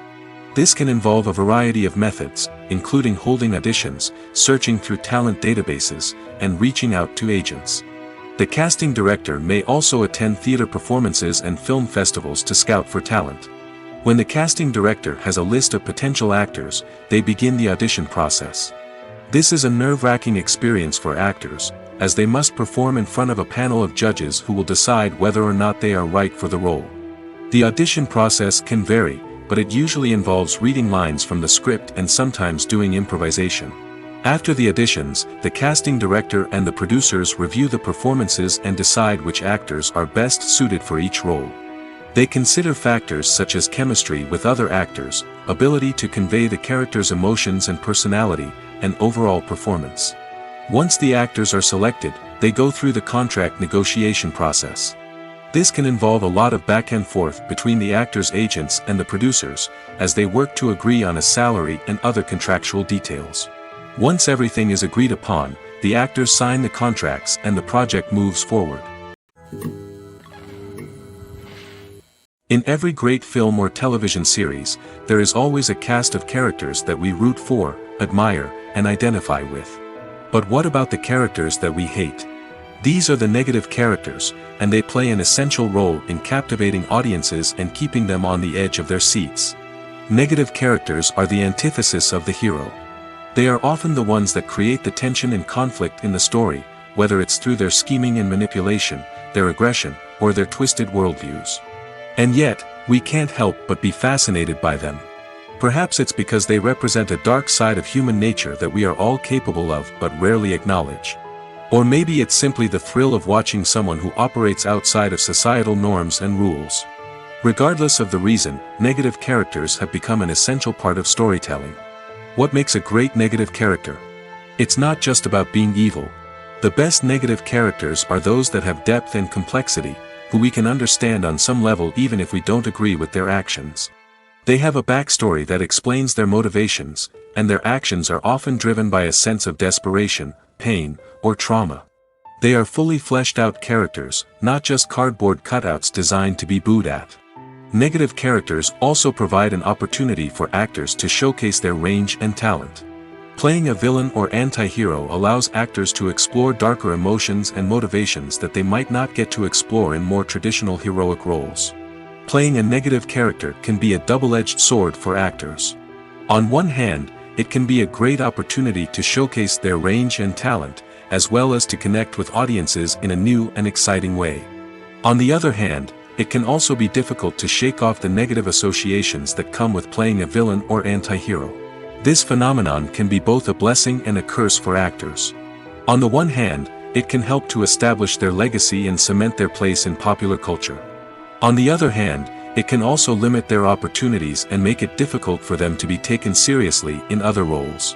This can involve a variety of methods, including holding auditions, searching through talent databases, and reaching out to agents. The casting director may also attend theater performances and film festivals to scout for talent. When the casting director has a list of potential actors, they begin the audition process. This is a nerve-wracking experience for actors, as they must perform in front of a panel of judges who will decide whether or not they are right for the role. The audition process can vary, but it usually involves reading lines from the script and sometimes doing improvisation. After the auditions, the casting director and the producers review the performances and decide which actors are best suited for each role. They consider factors such as chemistry with other actors, ability to convey the character's emotions and personality, and overall performance. Once the actors are selected, they go through the contract negotiation process. This can involve a lot of back and forth between the actors' agents and the producers, as they work to agree on a salary and other contractual details. Once everything is agreed upon, the actors sign the contracts and the project moves forward. In every great film or television series, there is always a cast of characters that we root for, admire, and identify with. But what about the characters that we hate? These are the negative characters, and they play an essential role in captivating audiences and keeping them on the edge of their seats. Negative characters are the antithesis of the hero. They are often the ones that create the tension and conflict in the story, whether it's through their scheming and manipulation, their aggression, or their twisted worldviews. And yet, we can't help but be fascinated by them. Perhaps it's because they represent a dark side of human nature that we are all capable of but rarely acknowledge. Or maybe it's simply the thrill of watching someone who operates outside of societal norms and rules. Regardless of the reason, negative characters have become an essential part of storytelling. What makes a great negative character? It's not just about being evil. The best negative characters are those that have depth and complexity, who we can understand on some level even if we don't agree with their actions. They have a backstory that explains their motivations, and their actions are often driven by a sense of desperation, pain, or trauma. They are fully fleshed out characters, not just cardboard cutouts designed to be booed at. Negative characters also provide an opportunity for actors to showcase their range and talent. Playing a villain or anti-hero allows actors to explore darker emotions and motivations that they might not get to explore in more traditional heroic roles. Playing a negative character can be a double-edged sword for actors. On one hand, it can be a great opportunity to showcase their range and talent, as well as to connect with audiences in a new and exciting way. On the other hand, it can also be difficult to shake off the negative associations that come with playing a villain or anti-hero. This phenomenon can be both a blessing and a curse for actors. On the one hand, it can help to establish their legacy and cement their place in popular culture. On the other hand, it can also limit their opportunities and make it difficult for them to be taken seriously in other roles.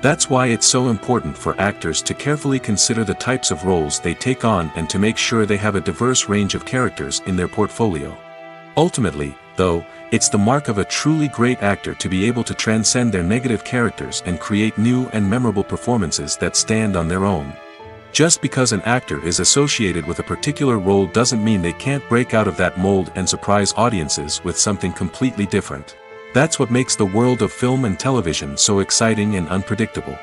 That's why it's so important for actors to carefully consider the types of roles they take on and to make sure they have a diverse range of characters in their portfolio. Ultimately, though, it's the mark of a truly great actor to be able to transcend their negative characters and create new and memorable performances that stand on their own. Just because an actor is associated with a particular role doesn't mean they can't break out of that mold and surprise audiences with something completely different. That's what makes the world of film and television so exciting and unpredictable.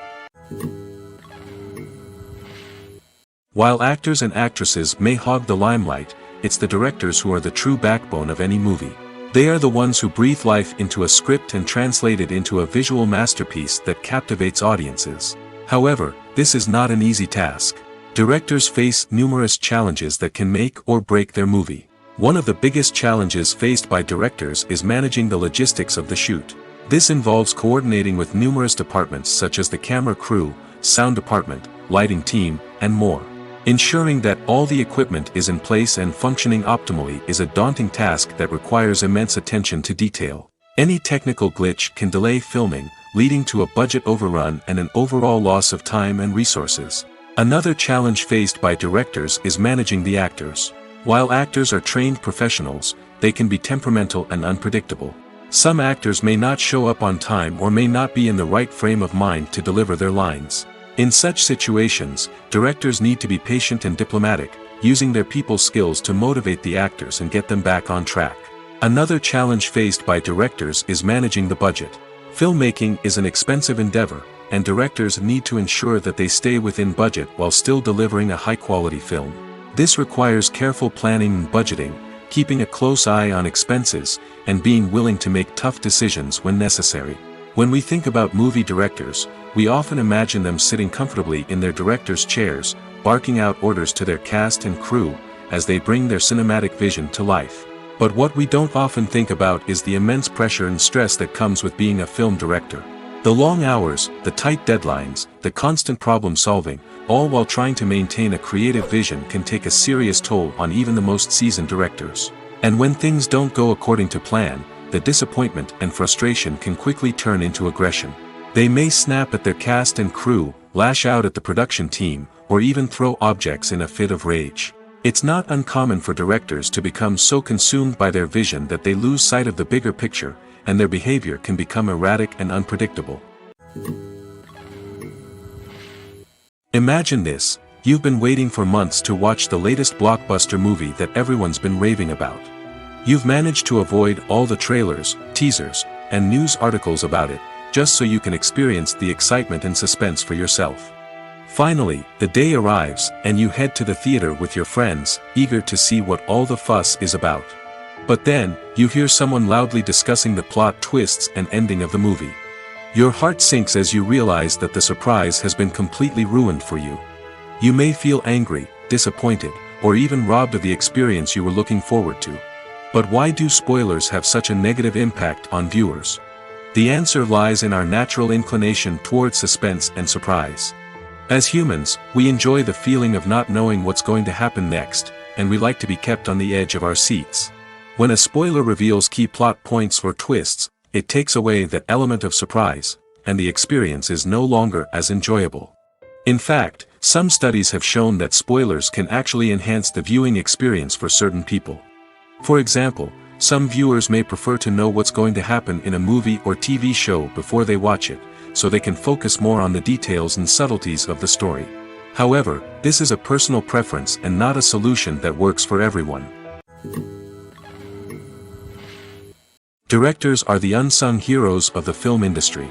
While actors and actresses may hog the limelight, it's the directors who are the true backbone of any movie. They are the ones who breathe life into a script and translate it into a visual masterpiece that captivates audiences. However, this is not an easy task. Directors face numerous challenges that can make or break their movie. One of the biggest challenges faced by directors is managing the logistics of the shoot. This involves coordinating with numerous departments such as the camera crew, sound department, lighting team, and more. Ensuring that all the equipment is in place and functioning optimally is a daunting task that requires immense attention to detail. Any technical glitch can delay filming, leading to a budget overrun and an overall loss of time and resources. Another challenge faced by directors is managing the actors. While actors are trained professionals, they can be temperamental and unpredictable. Some actors may not show up on time or may not be in the right frame of mind to deliver their lines. In such situations, directors need to be patient and diplomatic, using their people skills to motivate the actors and get them back on track. Another challenge faced by directors is managing the budget. Filmmaking is an expensive endeavor, and directors need to ensure that they stay within budget while still delivering a high-quality film. This requires careful planning and budgeting, keeping a close eye on expenses, and being willing to make tough decisions when necessary. When we think about movie directors, we often imagine them sitting comfortably in their director's chairs, barking out orders to their cast and crew, as they bring their cinematic vision to life. But what we don't often think about is the immense pressure and stress that comes with being a film director. The long hours, the tight deadlines, the constant problem solving, all while trying to maintain a creative vision can take a serious toll on even the most seasoned directors. And when things don't go according to plan, the disappointment and frustration can quickly turn into aggression. They may snap at their cast and crew, lash out at the production team, or even throw objects in a fit of rage. It's not uncommon for directors to become so consumed by their vision that they lose sight of the bigger picture, and their behavior can become erratic and unpredictable. Imagine this: you've been waiting for months to watch the latest blockbuster movie that everyone's been raving about. You've managed to avoid all the trailers, teasers, and news articles about it, just so you can experience the excitement and suspense for yourself. Finally, the day arrives, and you head to the theater with your friends, eager to see what all the fuss is about. But then, you hear someone loudly discussing the plot twists and ending of the movie. Your heart sinks as you realize that the surprise has been completely ruined for you. You may feel angry, disappointed, or even robbed of the experience you were looking forward to. But why do spoilers have such a negative impact on viewers? The answer lies in our natural inclination towards suspense and surprise. As humans, we enjoy the feeling of not knowing what's going to happen next, and we like to be kept on the edge of our seats. When a spoiler reveals key plot points or twists, it takes away that element of surprise, and the experience is no longer as enjoyable. In fact, some studies have shown that spoilers can actually enhance the viewing experience for certain people. For example, some viewers may prefer to know what's going to happen in a movie or TV show before they watch it, so they can focus more on the details and subtleties of the story. However, this is a personal preference and not a solution that works for everyone. Directors are the unsung heroes of the film industry.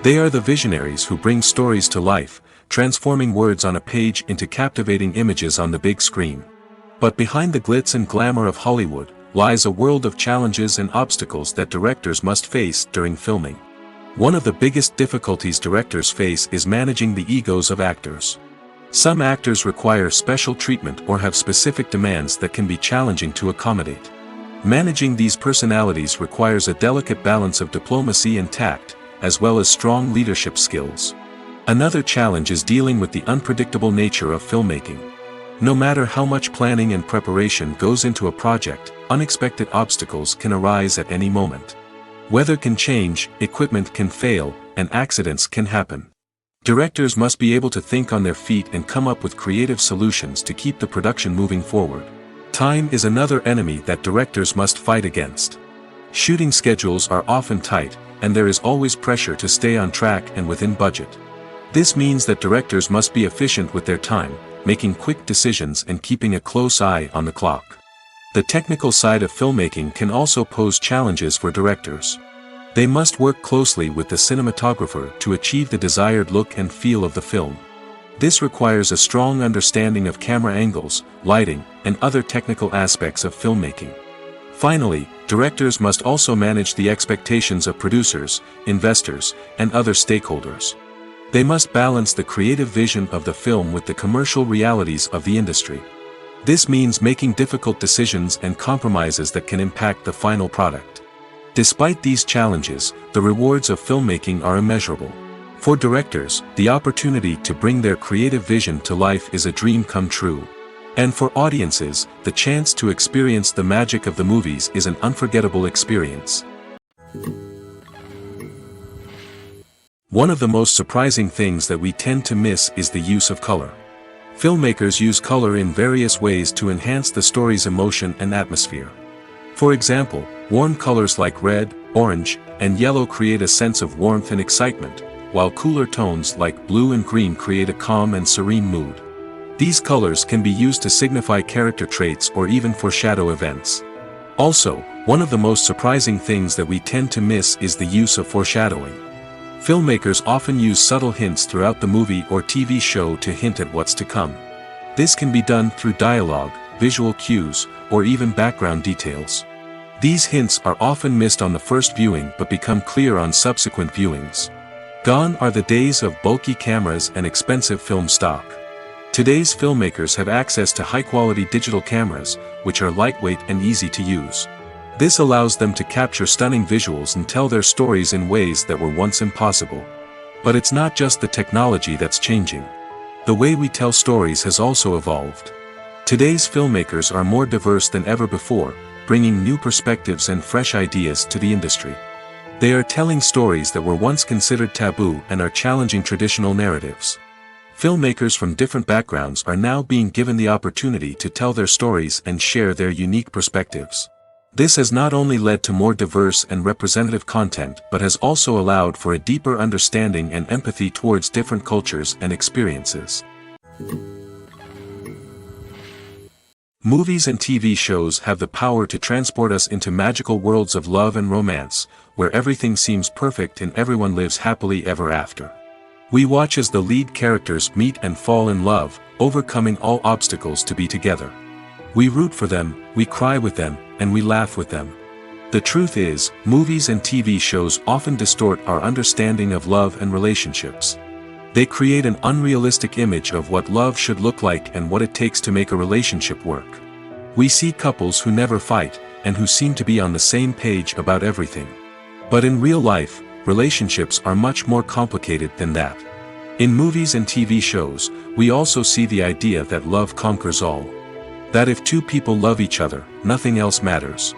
They are the visionaries who bring stories to life, transforming words on a page into captivating images on the big screen. But behind the glitz and glamour of Hollywood lies a world of challenges and obstacles that directors must face during filming. One of the biggest difficulties directors face is managing the egos of actors. Some actors require special treatment or have specific demands that can be challenging to accommodate. Managing these personalities requires a delicate balance of diplomacy and tact, as well as strong leadership skills. Another challenge is dealing with the unpredictable nature of filmmaking. No matter how much planning and preparation goes into a project, unexpected obstacles can arise at any moment. Weather can change, equipment can fail, and accidents can happen. Directors must be able to think on their feet and come up with creative solutions to keep the production moving forward. Time is another enemy that directors must fight against. Shooting schedules are often tight, and there is always pressure to stay on track and within budget. This means that directors must be efficient with their time, making quick decisions and keeping a close eye on the clock. The technical side of filmmaking can also pose challenges for directors. They must work closely with the cinematographer to achieve the desired look and feel of the film. This requires a strong understanding of camera angles, lighting, and other technical aspects of filmmaking. Finally, directors must also manage the expectations of producers, investors, and other stakeholders. They must balance the creative vision of the film with the commercial realities of the industry. This means making difficult decisions and compromises that can impact the final product. Despite these challenges, the rewards of filmmaking are immeasurable. For directors, the opportunity to bring their creative vision to life is a dream come true. And for audiences, the chance to experience the magic of the movies is an unforgettable experience. One of the most surprising things that we tend to miss is the use of color. Filmmakers use color in various ways to enhance the story's emotion and atmosphere. For example, warm colors like red, orange, and yellow create a sense of warmth and excitement, while cooler tones like blue and green create a calm and serene mood. These colors can be used to signify character traits or even foreshadow events. Also, one of the most surprising things that we tend to miss is the use of foreshadowing. Filmmakers often use subtle hints throughout the movie or TV show to hint at what's to come. This can be done through dialogue, visual cues, or even background details. These hints are often missed on the first viewing but become clear on subsequent viewings. Gone are the days of bulky cameras and expensive film stock. Today's filmmakers have access to high-quality digital cameras, which are lightweight and easy to use. This allows them to capture stunning visuals and tell their stories in ways that were once impossible. But it's not just the technology that's changing. The way we tell stories has also evolved. Today's filmmakers are more diverse than ever before, bringing new perspectives and fresh ideas to the industry. They are telling stories that were once considered taboo and are challenging traditional narratives. Filmmakers from different backgrounds are now being given the opportunity to tell their stories and share their unique perspectives. This has not only led to more diverse and representative content but has also allowed for a deeper understanding and empathy towards different cultures and experiences. Movies and TV shows have the power to transport us into magical worlds of love and romance, where everything seems perfect and everyone lives happily ever after. We watch as the lead characters meet and fall in love, overcoming all obstacles to be together. We root for them, we cry with them, and we laugh with them. The truth is, movies and TV shows often distort our understanding of love and relationships. They create an unrealistic image of what love should look like and what it takes to make a relationship work. We see couples who never fight, and who seem to be on the same page about everything. But in real life, relationships are much more complicated than that. In movies and TV shows, we also see the idea that love conquers all. That if two people love each other, nothing else matters.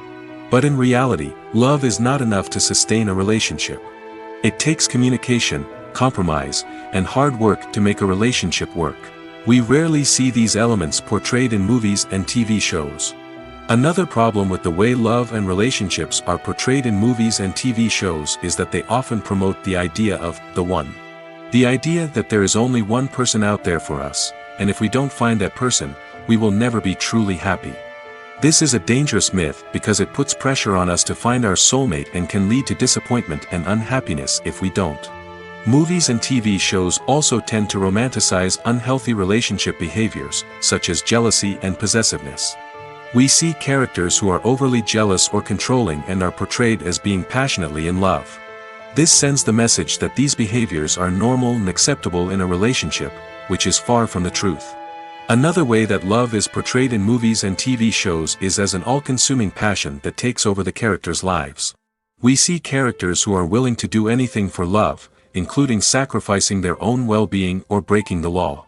But in reality, love is not enough to sustain a relationship. It takes communication, compromise, and hard work to make a relationship work. We rarely see these elements portrayed in movies and TV shows. Another problem with the way love and relationships are portrayed in movies and TV shows is that they often promote the idea of the one. The idea that there is only one person out there for us, and if we don't find that person, we will never be truly happy. This is a dangerous myth because it puts pressure on us to find our soulmate and can lead to disappointment and unhappiness if we don't. Movies and TV shows also tend to romanticize unhealthy relationship behaviors, such as jealousy and possessiveness. We see characters who are overly jealous or controlling and are portrayed as being passionately in love. This sends the message that these behaviors are normal and acceptable in a relationship, which is far from the truth. Another way that love is portrayed in movies and TV shows is as an all-consuming passion that takes over the characters' lives. We see characters who are willing to do anything for love, including sacrificing their own well-being or breaking the law.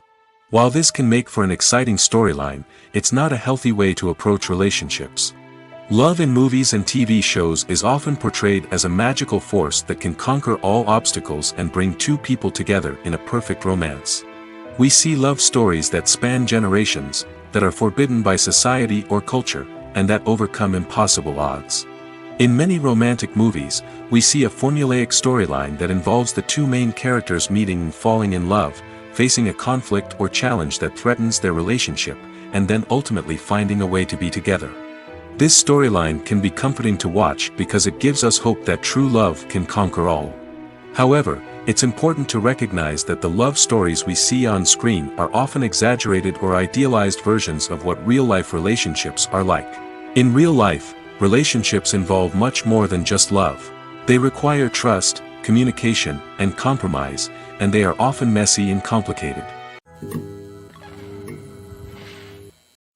While this can make for an exciting storyline, it's not a healthy way to approach relationships. Love in movies and TV shows is often portrayed as a magical force that can conquer all obstacles and bring two people together in a perfect romance. We see love stories that span generations, that are forbidden by society or culture, and that overcome impossible odds. In many romantic movies, we see a formulaic storyline that involves the two main characters meeting and falling in love, facing a conflict or challenge that threatens their relationship, and then ultimately finding a way to be together. This storyline can be comforting to watch because it gives us hope that true love can conquer all. However, it's important to recognize that the love stories we see on screen are often exaggerated or idealized versions of what real-life relationships are like. In real life, relationships involve much more than just love. They require trust, communication, and compromise, and they are often messy and complicated.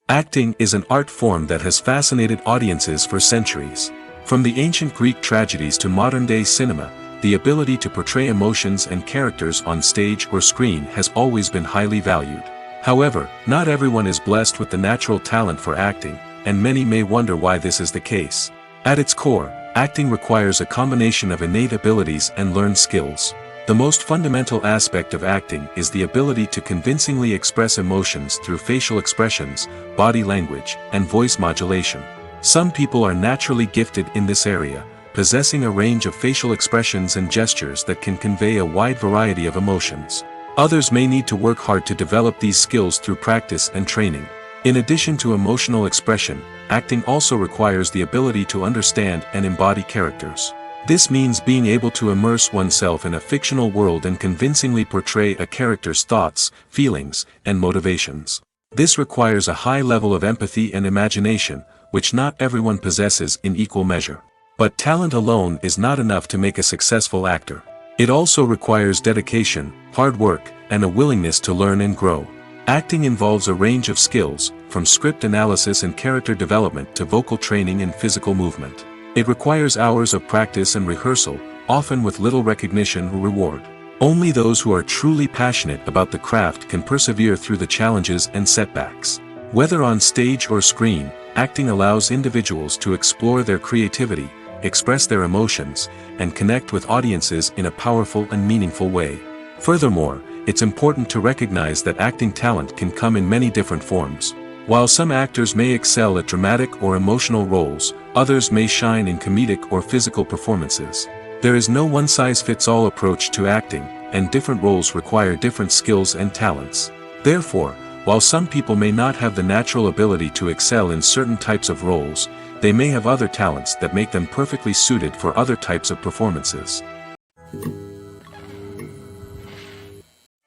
Acting is an art form that has fascinated audiences for centuries. From the ancient Greek tragedies to modern-day cinema, the ability to portray emotions and characters on stage or screen has always been highly valued. However, not everyone is blessed with the natural talent for acting, and many may wonder why this is the case. At its core, acting requires a combination of innate abilities and learned skills. The most fundamental aspect of acting is the ability to convincingly express emotions through facial expressions, body language, and voice modulation. Some people are naturally gifted in this area, possessing a range of facial expressions and gestures that can convey a wide variety of emotions. Others may need to work hard to develop these skills through practice and training. In addition to emotional expression, acting also requires the ability to understand and embody characters. This means being able to immerse oneself in a fictional world and convincingly portray a character's thoughts, feelings, and motivations. This requires a high level of empathy and imagination, which not everyone possesses in equal measure. But talent alone is not enough to make a successful actor. It also requires dedication, hard work, and a willingness to learn and grow. Acting involves a range of skills, from script analysis and character development to vocal training and physical movement. It requires hours of practice and rehearsal, often with little recognition or reward. Only those who are truly passionate about the craft can persevere through the challenges and setbacks. Whether on stage or screen, acting allows individuals to explore their creativity, express their emotions, and connect with audiences in a powerful and meaningful way. Furthermore, it's important to recognize that acting talent can come in many different forms. While some actors may excel at dramatic or emotional roles, others may shine in comedic or physical performances. There is no one-size-fits-all approach to acting, and different roles require different skills and talents. Therefore, while some people may not have the natural ability to excel in certain types of roles, they may have other talents that make them perfectly suited for other types of performances.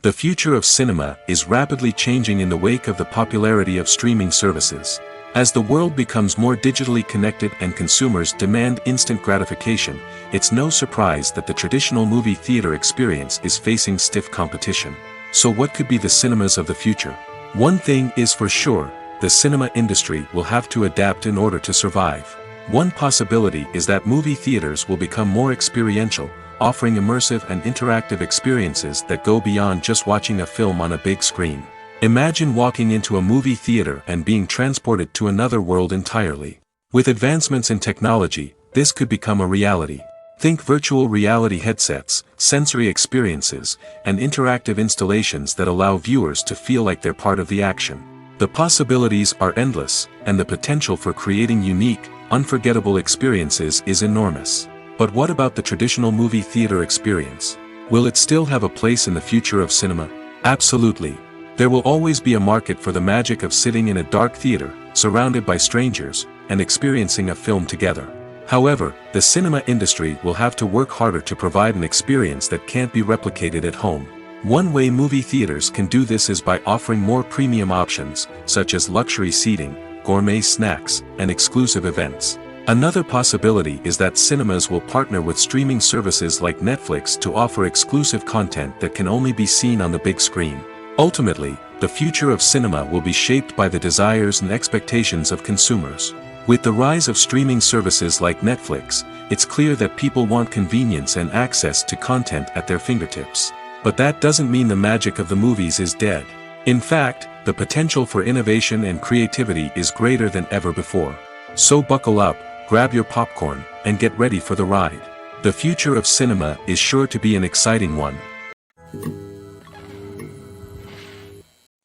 The future of cinema is rapidly changing in the wake of the popularity of streaming services. As the world becomes more digitally connected and consumers demand instant gratification, it's no surprise that the traditional movie theater experience is facing stiff competition. So what could be the cinemas of the future? One thing is for sure, the cinema industry will have to adapt in order to survive. One possibility is that movie theaters will become more experiential, offering immersive and interactive experiences that go beyond just watching a film on a big screen. Imagine walking into a movie theater and being transported to another world entirely. With advancements in technology, this could become a reality. Think virtual reality headsets, sensory experiences, and interactive installations that allow viewers to feel like they're part of the action. The possibilities are endless, and the potential for creating unique, unforgettable experiences is enormous. But what about the traditional movie theater experience? Will it still have a place in the future of cinema? Absolutely. There will always be a market for the magic of sitting in a dark theater, surrounded by strangers, and experiencing a film together. However, the cinema industry will have to work harder to provide an experience that can't be replicated at home. One way movie theaters can do this is by offering more premium options, such as luxury seating, gourmet snacks, and exclusive events. Another possibility is that cinemas will partner with streaming services like Netflix to offer exclusive content that can only be seen on the big screen. Ultimately, the future of cinema will be shaped by the desires and expectations of consumers. With the rise of streaming services like Netflix, it's clear that people want convenience and access to content at their fingertips. But that doesn't mean the magic of the movies is dead. In fact, the potential for innovation and creativity is greater than ever before. So buckle up, grab your popcorn, and get ready for the ride. The future of cinema is sure to be an exciting one.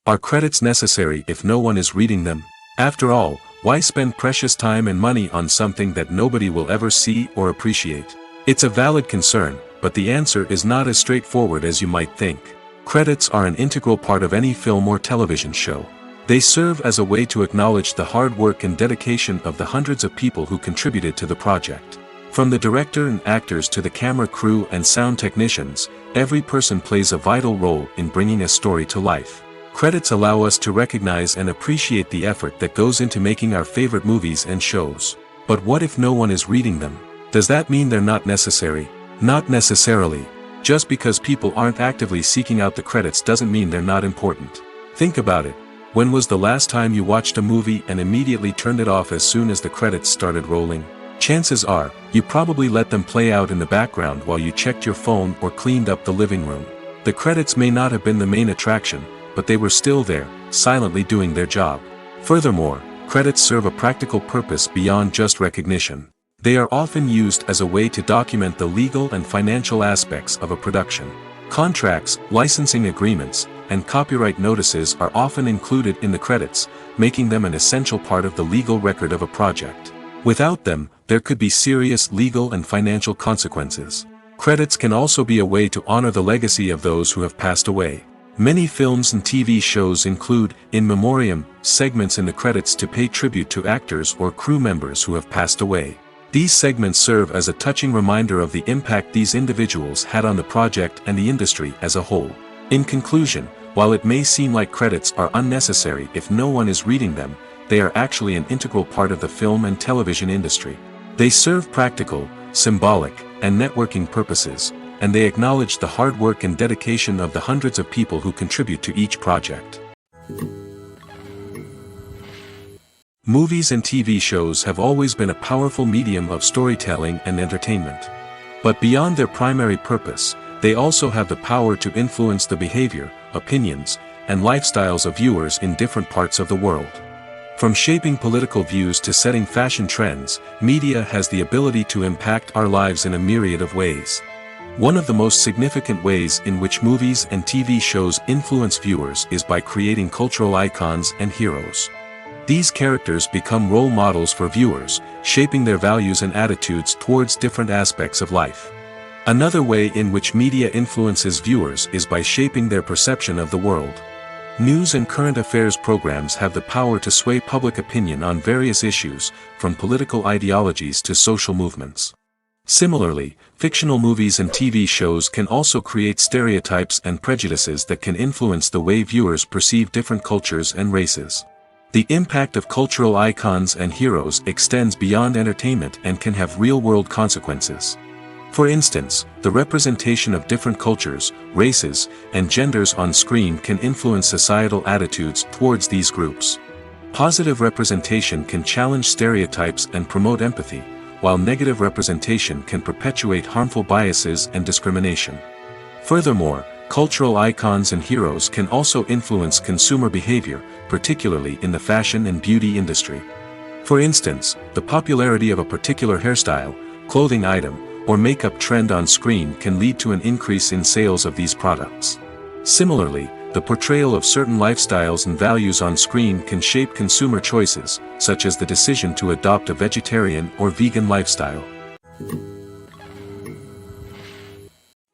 Are credits necessary if no one is reading them? After all, why spend precious time and money on something that nobody will ever see or appreciate? It's a valid concern, but the answer is not as straightforward as you might think. Credits are an integral part of any film or television show. They serve as a way to acknowledge the hard work and dedication of the hundreds of people who contributed to the project. From the director and actors to the camera crew and sound technicians, every person plays a vital role in bringing a story to life. Credits allow us to recognize and appreciate the effort that goes into making our favorite movies and shows. But what if no one is reading them? Does that mean they're not necessary? Not necessarily. Just because people aren't actively seeking out the credits doesn't mean they're not important. Think about it. When was the last time you watched a movie and immediately turned it off as soon as the credits started rolling? Chances are, you probably let them play out in the background while you checked your phone or cleaned up the living room. The credits may not have been the main attraction, but they were still there, silently doing their job. Furthermore, credits serve a practical purpose beyond just recognition. They are often used as a way to document the legal and financial aspects of a production. Contracts, licensing agreements, and copyright notices are often included in the credits, making them an essential part of the legal record of a project. Without them, there could be serious legal and financial consequences. Credits can also be a way to honor the legacy of those who have passed away. Many films and TV shows include, in memoriam, segments in the credits to pay tribute to actors or crew members who have passed away. These segments serve as a touching reminder of the impact these individuals had on the project and the industry as a whole. In conclusion, while it may seem like credits are unnecessary if no one is reading them, they are actually an integral part of the film and television industry. They serve practical, symbolic, and networking purposes, and they acknowledge the hard work and dedication of the hundreds of people who contribute to each project. Movies and TV shows have always been a powerful medium of storytelling and entertainment. But beyond their primary purpose, they also have the power to influence the behavior, opinions, and lifestyles of viewers in different parts of the world. From shaping political views to setting fashion trends, media has the ability to impact our lives in a myriad of ways. One of the most significant ways in which movies and TV shows influence viewers is by creating cultural icons and heroes. These characters become role models for viewers, shaping their values and attitudes towards different aspects of life. Another way in which media influences viewers is by shaping their perception of the world. News and current affairs programs have the power to sway public opinion on various issues, from political ideologies to social movements. Similarly, fictional movies and TV shows can also create stereotypes and prejudices that can influence the way viewers perceive different cultures and races. The impact of cultural icons and heroes extends beyond entertainment and can have real-world consequences. For instance, the representation of different cultures, races, and genders on screen can influence societal attitudes towards these groups. Positive representation can challenge stereotypes and promote empathy, while negative representation can perpetuate harmful biases and discrimination. Furthermore, cultural icons and heroes can also influence consumer behavior, particularly in the fashion and beauty industry. For instance, the popularity of a particular hairstyle, clothing item, or makeup trend on screen can lead to an increase in sales of these products. Similarly, the portrayal of certain lifestyles and values on screen can shape consumer choices, such as the decision to adopt a vegetarian or vegan lifestyle.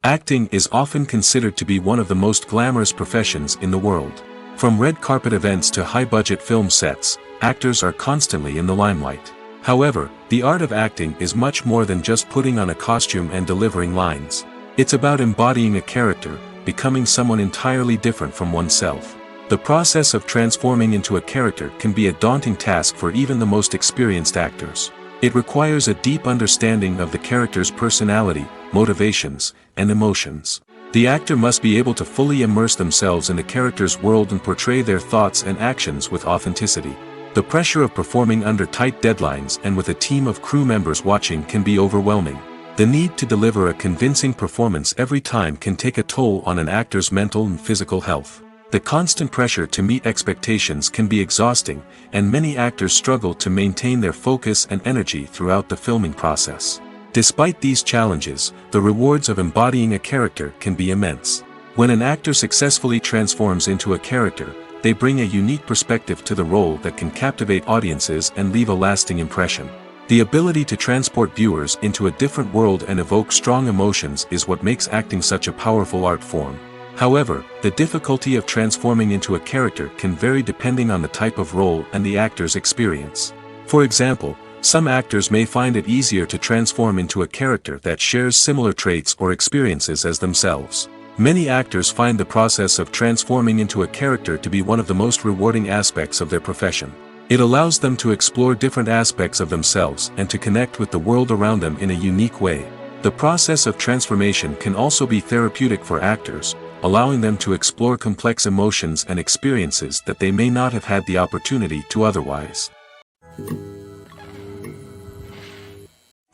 Acting is often considered to be one of the most glamorous professions in the world. From red carpet events to high-budget film sets, actors are constantly in the limelight. However, the art of acting is much more than just putting on a costume and delivering lines. It's about embodying a character, becoming someone entirely different from oneself. The process of transforming into a character can be a daunting task for even the most experienced actors. It requires a deep understanding of the character's personality, motivations, and emotions. The actor must be able to fully immerse themselves in the character's world and portray their thoughts and actions with authenticity. The pressure of performing under tight deadlines and with a team of crew members watching can be overwhelming. The need to deliver a convincing performance every time can take a toll on an actor's mental and physical health. The constant pressure to meet expectations can be exhausting, and many actors struggle to maintain their focus and energy throughout the filming process. Despite these challenges, the rewards of embodying a character can be immense. When an actor successfully transforms into a character, they bring a unique perspective to the role that can captivate audiences and leave a lasting impression. The ability to transport viewers into a different world and evoke strong emotions is what makes acting such a powerful art form. However, the difficulty of transforming into a character can vary depending on the type of role and the actor's experience. For example, some actors may find it easier to transform into a character that shares similar traits or experiences as themselves. Many actors find the process of transforming into a character to be one of the most rewarding aspects of their profession. It allows them to explore different aspects of themselves and to connect with the world around them in a unique way. The process of transformation can also be therapeutic for actors, allowing them to explore complex emotions and experiences that they may not have had the opportunity to otherwise.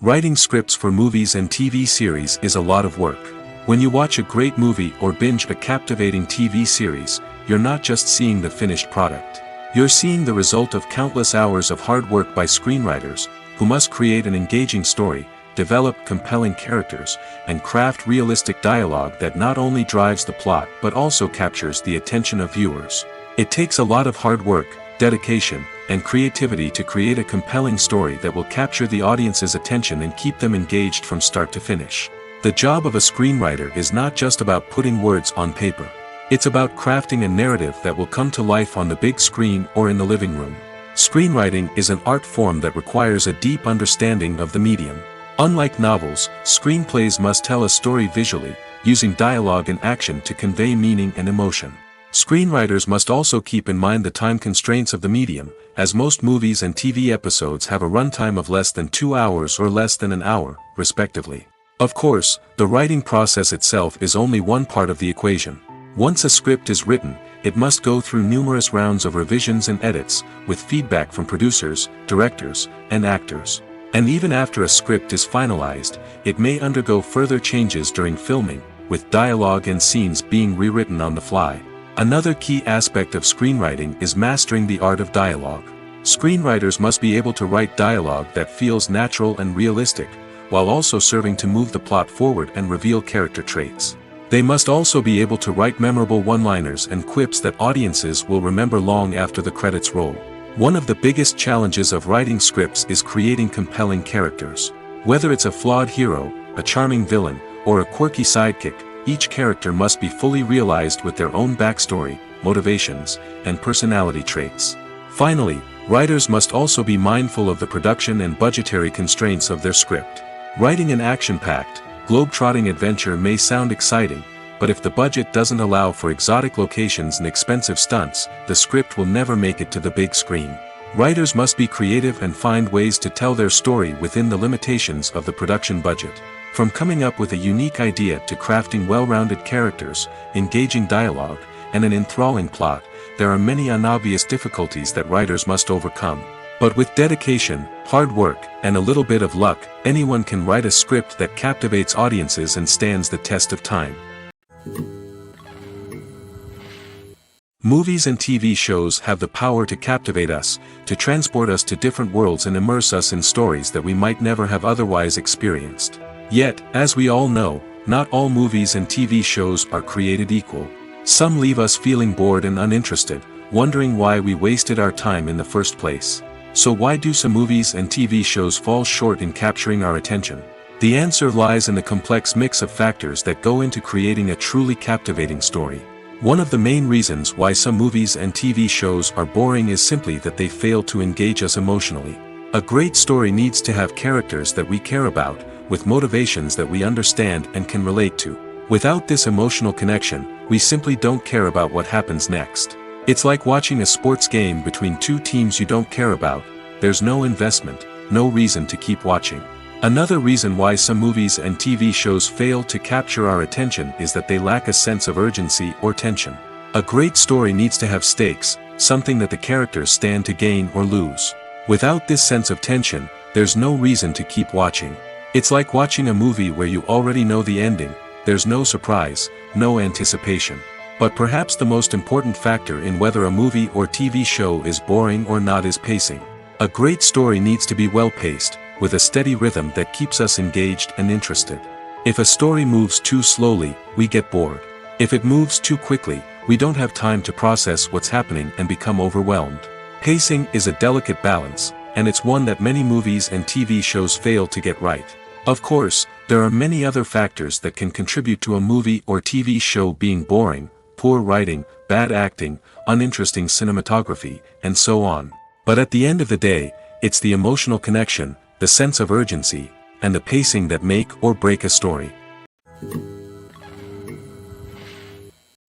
Writing scripts for movies and TV series is a lot of work. When you watch a great movie or binge a captivating TV series, you're not just seeing the finished product. You're seeing the result of countless hours of hard work by screenwriters, who must create an engaging story, develop compelling characters, and craft realistic dialogue that not only drives the plot but also captures the attention of viewers. It takes a lot of hard work, dedication, and creativity to create a compelling story that will capture the audience's attention and keep them engaged from start to finish. The job of a screenwriter is not just about putting words on paper. It's about crafting a narrative that will come to life on the big screen or in the living room. Screenwriting is an art form that requires a deep understanding of the medium. Unlike novels, screenplays must tell a story visually, using dialogue and action to convey meaning and emotion. Screenwriters must also keep in mind the time constraints of the medium, as most movies and TV episodes have a runtime of less than 2 hours or less than an hour, respectively. Of course, the writing process itself is only one part of the equation. Once a script is written, it must go through numerous rounds of revisions and edits, with feedback from producers, directors, and actors. And even after a script is finalized, it may undergo further changes during filming, with dialogue and scenes being rewritten on the fly. Another key aspect of screenwriting is mastering the art of dialogue. Screenwriters must be able to write dialogue that feels natural and realistic, while also serving to move the plot forward and reveal character traits. They must also be able to write memorable one-liners and quips that audiences will remember long after the credits roll. One of the biggest challenges of writing scripts is creating compelling characters. Whether it's a flawed hero, a charming villain, or a quirky sidekick, each character must be fully realized with their own backstory, motivations, and personality traits. Finally, writers must also be mindful of the production and budgetary constraints of their script. Writing an action-packed, globe-trotting adventure may sound exciting, but if the budget doesn't allow for exotic locations and expensive stunts, the script will never make it to the big screen. Writers must be creative and find ways to tell their story within the limitations of the production budget. From coming up with a unique idea to crafting well-rounded characters, engaging dialogue, and an enthralling plot, there are many unobvious difficulties that writers must overcome. But with dedication, hard work, and a little bit of luck, anyone can write a script that captivates audiences and stands the test of time. Movies and TV shows have the power to captivate us, to transport us to different worlds and immerse us in stories that we might never have otherwise experienced. Yet, as we all know, not all movies and TV shows are created equal. Some leave us feeling bored and uninterested, wondering why we wasted our time in the first place. So why do some movies and TV shows fall short in capturing our attention? The answer lies in the complex mix of factors that go into creating a truly captivating story. One of the main reasons why some movies and TV shows are boring is simply that they fail to engage us emotionally. A great story needs to have characters that we care about, with motivations that we understand and can relate to. Without this emotional connection, we simply don't care about what happens next. It's like watching a sports game between two teams you don't care about. There's no investment, no reason to keep watching. Another reason why some movies and TV shows fail to capture our attention is that they lack a sense of urgency or tension. A great story needs to have stakes, something that the characters stand to gain or lose. Without this sense of tension, there's no reason to keep watching. It's like watching a movie where you already know the ending, there's no surprise, no anticipation. But perhaps the most important factor in whether a movie or TV show is boring or not is pacing. A great story needs to be well-paced, with a steady rhythm that keeps us engaged and interested. If a story moves too slowly, we get bored. If it moves too quickly, we don't have time to process what's happening and become overwhelmed. Pacing is a delicate balance, and it's one that many movies and TV shows fail to get right. Of course, there are many other factors that can contribute to a movie or TV show being boring: poor writing, bad acting, uninteresting cinematography, and so on. But at the end of the day, it's the emotional connection, the sense of urgency, and the pacing that make or break a story.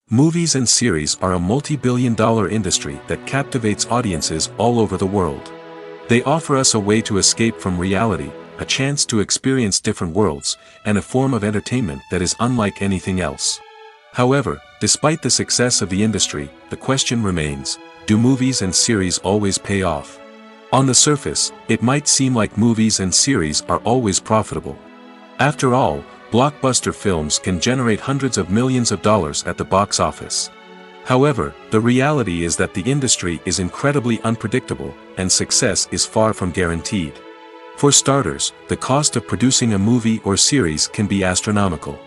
Movies and series are a multi-billion-dollar industry that captivates audiences all over the world. They offer us a way to escape from reality, a chance to experience different worlds, and a form of entertainment that is unlike anything else. However, despite the success of the industry, the question remains: do movies and series always pay off? On the surface, it might seem like movies and series are always profitable. After all, blockbuster films can generate hundreds of millions of dollars at the box office. However, the reality is that the industry is incredibly unpredictable, and success is far from guaranteed. For starters, the cost of producing a movie or series can be astronomical.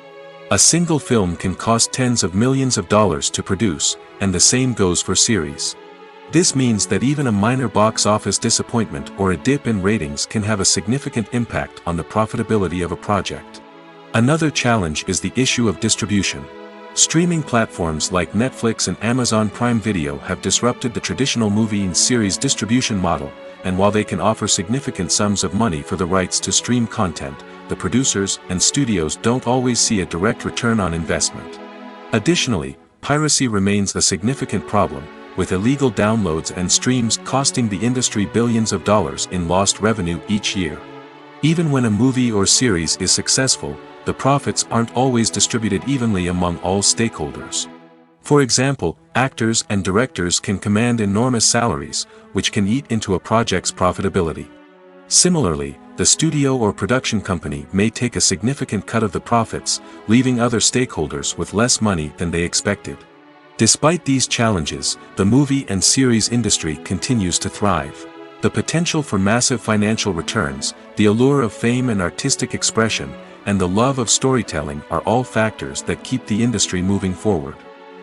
A single film can cost tens of millions of dollars to produce, and the same goes for series. This means that even a minor box office disappointment or a dip in ratings can have a significant impact on the profitability of a project. Another challenge is the issue of distribution. Streaming platforms like Netflix and Amazon Prime Video have disrupted the traditional movie and series distribution model, and while they can offer significant sums of money for the rights to stream content, the producers and studios don't always see a direct return on investment. Additionally, piracy remains a significant problem, with illegal downloads and streams costing the industry billions of dollars in lost revenue each year. Even when a movie or series is successful, the profits aren't always distributed evenly among all stakeholders. For example, actors and directors can command enormous salaries, which can eat into a project's profitability. Similarly, the studio or production company may take a significant cut of the profits, leaving other stakeholders with less money than they expected. Despite these challenges, the movie and series industry continues to thrive. The potential for massive financial returns, the allure of fame and artistic expression, and the love of storytelling are all factors that keep the industry moving forward.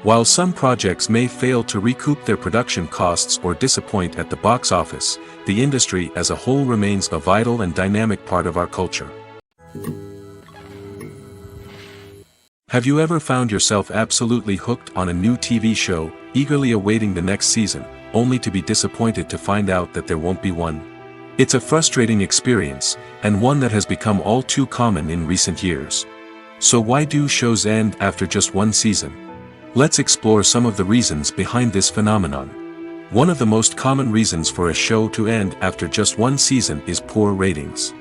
While some projects may fail to recoup their production costs or disappoint at the box office, the industry as a whole remains a vital and dynamic part of our culture. Have you ever found yourself absolutely hooked on a new TV show, eagerly awaiting the next season, only to be disappointed to find out that there won't be one? It's a frustrating experience, and one that has become all too common in recent years. So why do shows end after just one season? Let's explore some of the reasons behind this phenomenon. One of the most common reasons for a show to end after just one season is poor ratings.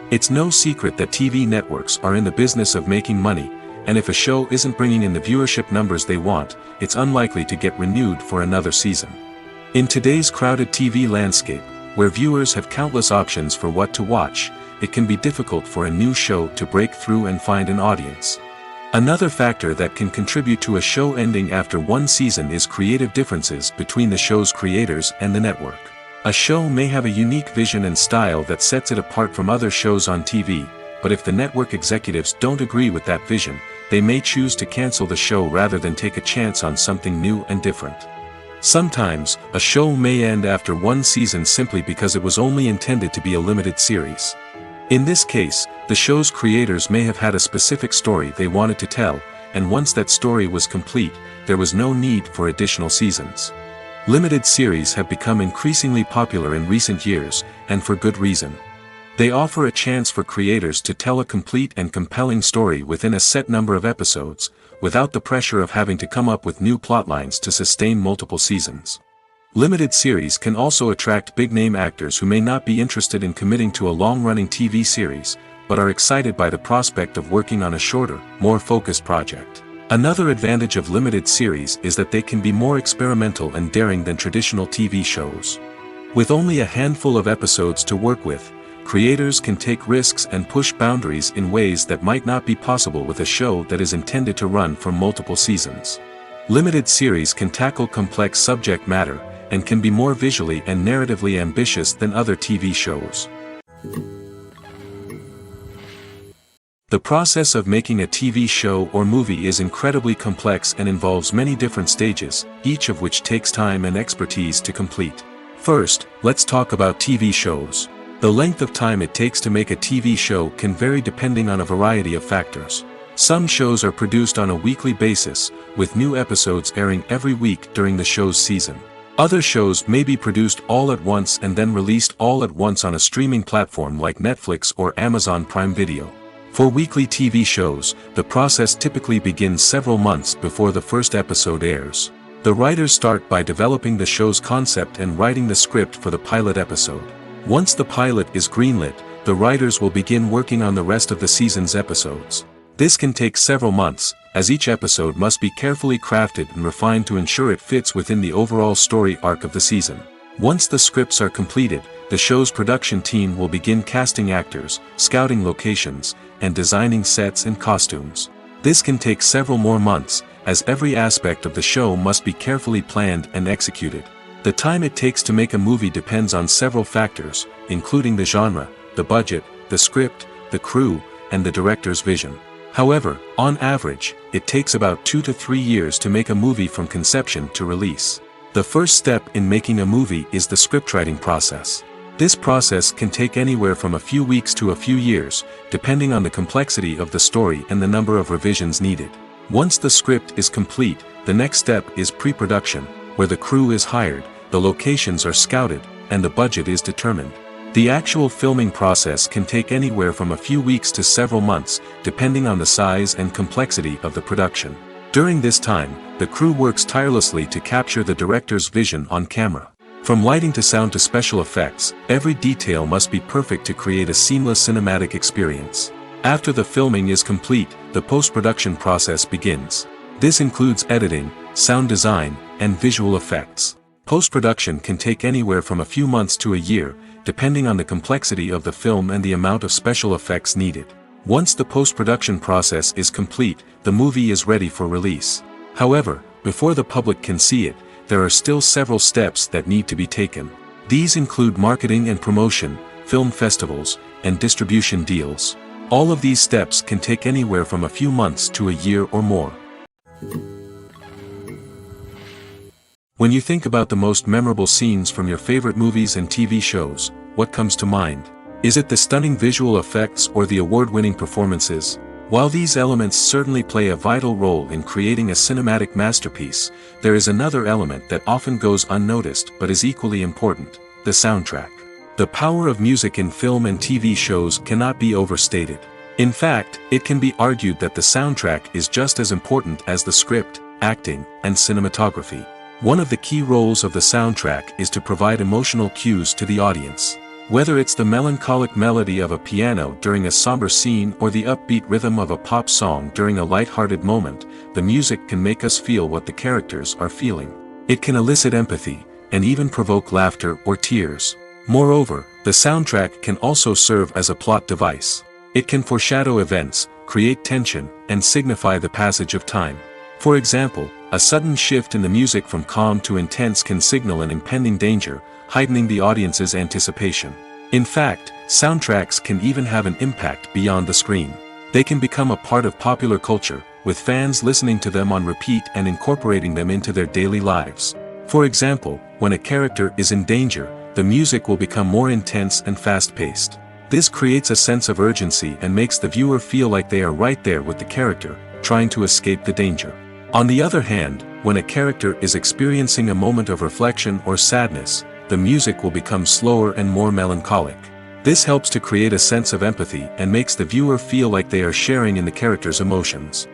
It's no secret that TV networks are in the business of making money, and if a show isn't bringing in the viewership numbers they want, it's unlikely to get renewed for another season. In today's crowded TV landscape, where viewers have countless options for what to watch, it can be difficult for a new show to break through and find an audience. Another factor that can contribute to a show ending after one season is creative differences between the show's creators and the network. A show may have a unique vision and style that sets it apart from other shows on TV, but if the network executives don't agree with that vision, they may choose to cancel the show rather than take a chance on something new and different. Sometimes, a show may end after one season simply because it was only intended to be a limited series. In this case, the show's creators may have had a specific story they wanted to tell, and once that story was complete, there was no need for additional seasons. Limited series have become increasingly popular in recent years, and for good reason. They offer a chance for creators to tell a complete and compelling story within a set number of episodes, without the pressure of having to come up with new plotlines to sustain multiple seasons. Limited series can also attract big-name actors who may not be interested in committing to a long-running TV series, but are excited by the prospect of working on a shorter, more focused project. Another advantage of limited series is that they can be more experimental and daring than traditional TV shows. With only a handful of episodes to work with, creators can take risks and push boundaries in ways that might not be possible with a show that is intended to run for multiple seasons. Limited series can tackle complex subject matter, and can be more visually and narratively ambitious than other TV shows. The process of making a TV show or movie is incredibly complex and involves many different stages, each of which takes time and expertise to complete. First, let's talk about TV shows. The length of time it takes to make a TV show can vary depending on a variety of factors. Some shows are produced on a weekly basis, with new episodes airing every week during the show's season. Other shows may be produced all at once and then released all at once on a streaming platform like Netflix or Amazon Prime Video. For weekly TV shows, the process typically begins several months before the first episode airs. The writers start by developing the show's concept and writing the script for the pilot episode. Once the pilot is greenlit, the writers will begin working on the rest of the season's episodes. This can take several months, as each episode must be carefully crafted and refined to ensure it fits within the overall story arc of the season. Once the scripts are completed, the show's production team will begin casting actors, scouting locations, and designing sets and costumes. This can take several more months, as every aspect of the show must be carefully planned and executed. The time it takes to make a movie depends on several factors, including the genre, the budget, the script, the crew, and the director's vision. However, on average, it takes about 2 to 3 years to make a movie from conception to release. The first step in making a movie is the scriptwriting process. This process can take anywhere from a few weeks to a few years, depending on the complexity of the story and the number of revisions needed. Once the script is complete, the next step is pre-production, where the crew is hired, the locations are scouted, and the budget is determined. The actual filming process can take anywhere from a few weeks to several months, depending on the size and complexity of the production. During this time, the crew works tirelessly to capture the director's vision on camera. From lighting to sound to special effects, every detail must be perfect to create a seamless cinematic experience. After the filming is complete, the post-production process begins. This includes editing, sound design, and visual effects. Post-production can take anywhere from a few months to a year, depending on the complexity of the film and the amount of special effects needed. Once the post-production process is complete, the movie is ready for release. However, before the public can see it, there are still several steps that need to be taken. These include marketing and promotion, film festivals, and distribution deals. All of these steps can take anywhere from a few months to a year or more. When you think about the most memorable scenes from your favorite movies and TV shows, what comes to mind? Is it the stunning visual effects or the award-winning performances? While these elements certainly play a vital role in creating a cinematic masterpiece, there is another element that often goes unnoticed but is equally important: the soundtrack. The power of music in film and TV shows cannot be overstated. In fact, it can be argued that the soundtrack is just as important as the script, acting, and cinematography. One of the key roles of the soundtrack is to provide emotional cues to the audience. Whether it's the melancholic melody of a piano during a somber scene or the upbeat rhythm of a pop song during a light-hearted moment, the music can make us feel what the characters are feeling. It can elicit empathy, and even provoke laughter or tears. Moreover, the soundtrack can also serve as a plot device. It can foreshadow events, create tension, and signify the passage of time. For example, a sudden shift in the music from calm to intense can signal an impending danger, heightening the audience's anticipation. In fact, soundtracks can even have an impact beyond the screen. They can become a part of popular culture, with fans listening to them on repeat and incorporating them into their daily lives. For example, when a character is in danger, the music will become more intense and fast-paced. This creates a sense of urgency and makes the viewer feel like they are right there with the character, trying to escape the danger. On the other hand, when a character is experiencing a moment of reflection or sadness, the music will become slower and more melancholic. This helps to create a sense of empathy and makes the viewer feel like they are sharing in the character's emotions.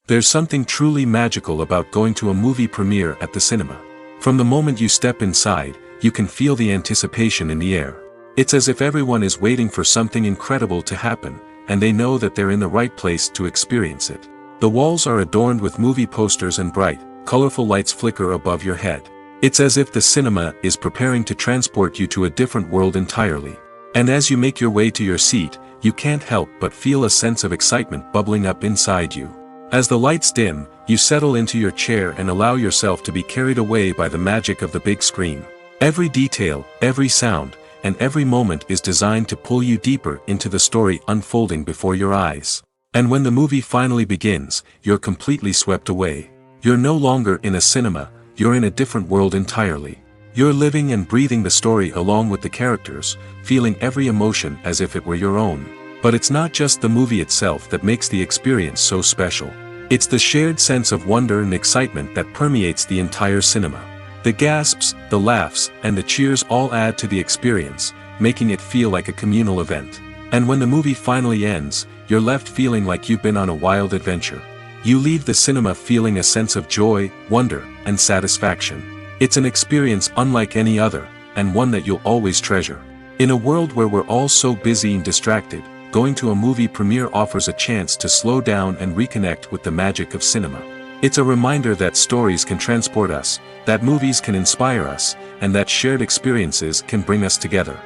There's something truly magical about going to a movie premiere at the cinema. From the moment you step inside, you can feel the anticipation in the air. It's as if everyone is waiting for something incredible to happen, and they know that they're in the right place to experience it. The walls are adorned with movie posters and bright, colorful lights flicker above your head. It's as if the cinema is preparing to transport you to a different world entirely. And as you make your way to your seat, you can't help but feel a sense of excitement bubbling up inside you. As the lights dim, you settle into your chair and allow yourself to be carried away by the magic of the big screen. Every detail, every sound, and every moment is designed to pull you deeper into the story unfolding before your eyes. And when the movie finally begins, you're completely swept away. You're no longer in a cinema, you're in a different world entirely. You're living and breathing the story along with the characters, feeling every emotion as if it were your own. But it's not just the movie itself that makes the experience so special. It's the shared sense of wonder and excitement that permeates the entire cinema. The gasps, the laughs, and the cheers all add to the experience, making it feel like a communal event. And when the movie finally ends, you're left feeling like you've been on a wild adventure. You leave the cinema feeling a sense of joy, wonder, and satisfaction. It's an experience unlike any other, and one that you'll always treasure. In a world where we're all so busy and distracted, going to a movie premiere offers a chance to slow down and reconnect with the magic of cinema. It's a reminder that stories can transport us, that movies can inspire us, and that shared experiences can bring us together.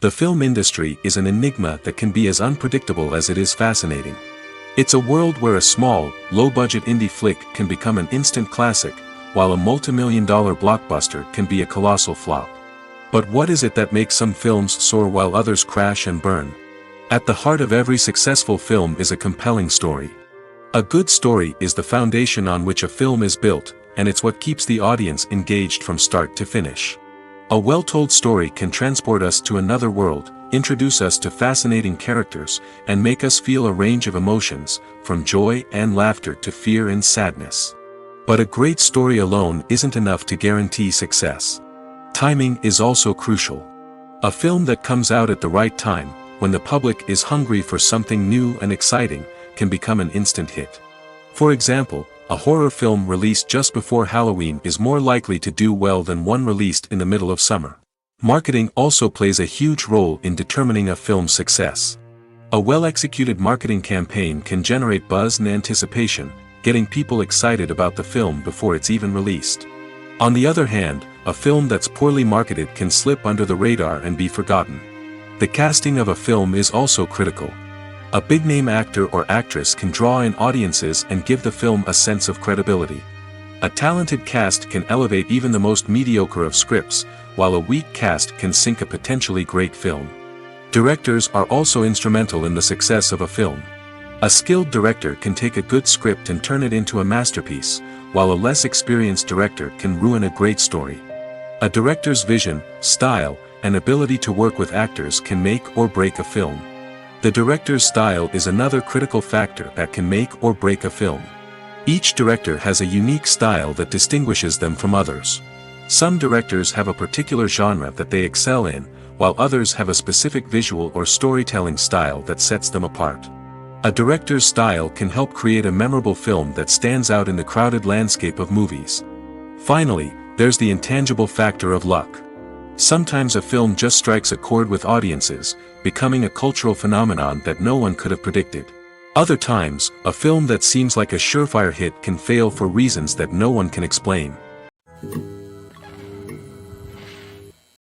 The film industry is an enigma that can be as unpredictable as it is fascinating. It's a world where a small, low-budget indie flick can become an instant classic, while a multi-million-dollar blockbuster can be a colossal flop. But what is it that makes some films soar while others crash and burn? At the heart of every successful film is a compelling story. A good story is the foundation on which a film is built, and it's what keeps the audience engaged from start to finish. A well-told story can transport us to another world, introduce us to fascinating characters, and make us feel a range of emotions, from joy and laughter to fear and sadness. But a great story alone isn't enough to guarantee success. Timing is also crucial. A film that comes out at the right time, when the public is hungry for something new and exciting, can become an instant hit. For example, a horror film released just before Halloween is more likely to do well than one released in the middle of summer. Marketing also plays a huge role in determining a film's success. A well-executed marketing campaign can generate buzz and anticipation, getting people excited about the film before it's even released. On the other hand, a film that's poorly marketed can slip under the radar and be forgotten. The casting of a film is also critical. A big-name actor or actress can draw in audiences and give the film a sense of credibility. A talented cast can elevate even the most mediocre of scripts, while a weak cast can sink a potentially great film. Directors are also instrumental in the success of a film. A skilled director can take a good script and turn it into a masterpiece, while a less experienced director can ruin a great story. A director's vision, style, and ability to work with actors can make or break a film. The director's style is another critical factor that can make or break a film. Each director has a unique style that distinguishes them from others. Some directors have a particular genre that they excel in, while others have a specific visual or storytelling style that sets them apart. A director's style can help create a memorable film that stands out in the crowded landscape of movies. Finally, there's the intangible factor of luck. Sometimes a film just strikes a chord with audiences, becoming a cultural phenomenon that no one could have predicted. Other times, a film that seems like a surefire hit can fail for reasons that no one can explain.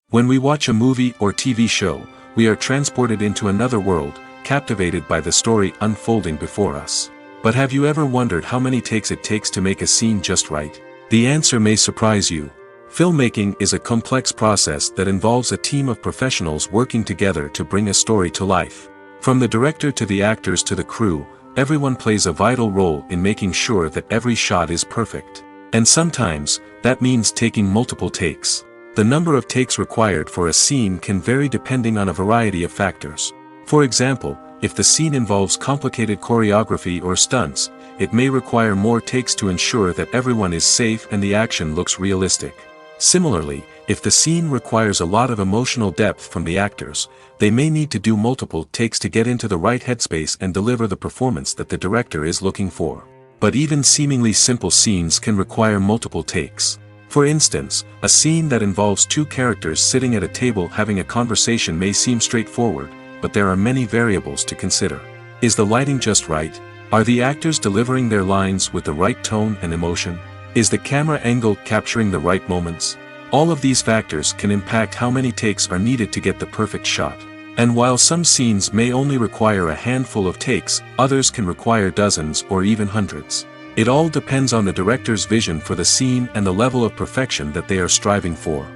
When we watch a movie or TV show, we are transported into another world, captivated by the story unfolding before us. But have you ever wondered how many takes it takes to make a scene just right? The answer may surprise you. Filmmaking is a complex process that involves a team of professionals working together to bring a story to life. From the director to the actors to the crew, everyone plays a vital role in making sure that every shot is perfect. And sometimes, that means taking multiple takes. The number of takes required for a scene can vary depending on a variety of factors. For example, if the scene involves complicated choreography or stunts, it may require more takes to ensure that everyone is safe and the action looks realistic. Similarly, if the scene requires a lot of emotional depth from the actors, they may need to do multiple takes to get into the right headspace and deliver the performance that the director is looking for. But even seemingly simple scenes can require multiple takes. For instance, a scene that involves two characters sitting at a table having a conversation may seem straightforward, but there are many variables to consider. Is the lighting just right? Are the actors delivering their lines with the right tone and emotion? Is the camera angle capturing the right moments? All of these factors can impact how many takes are needed to get the perfect shot. And while some scenes may only require a handful of takes, others can require dozens or even hundreds. It all depends on the director's vision for the scene and the level of perfection that they are striving for.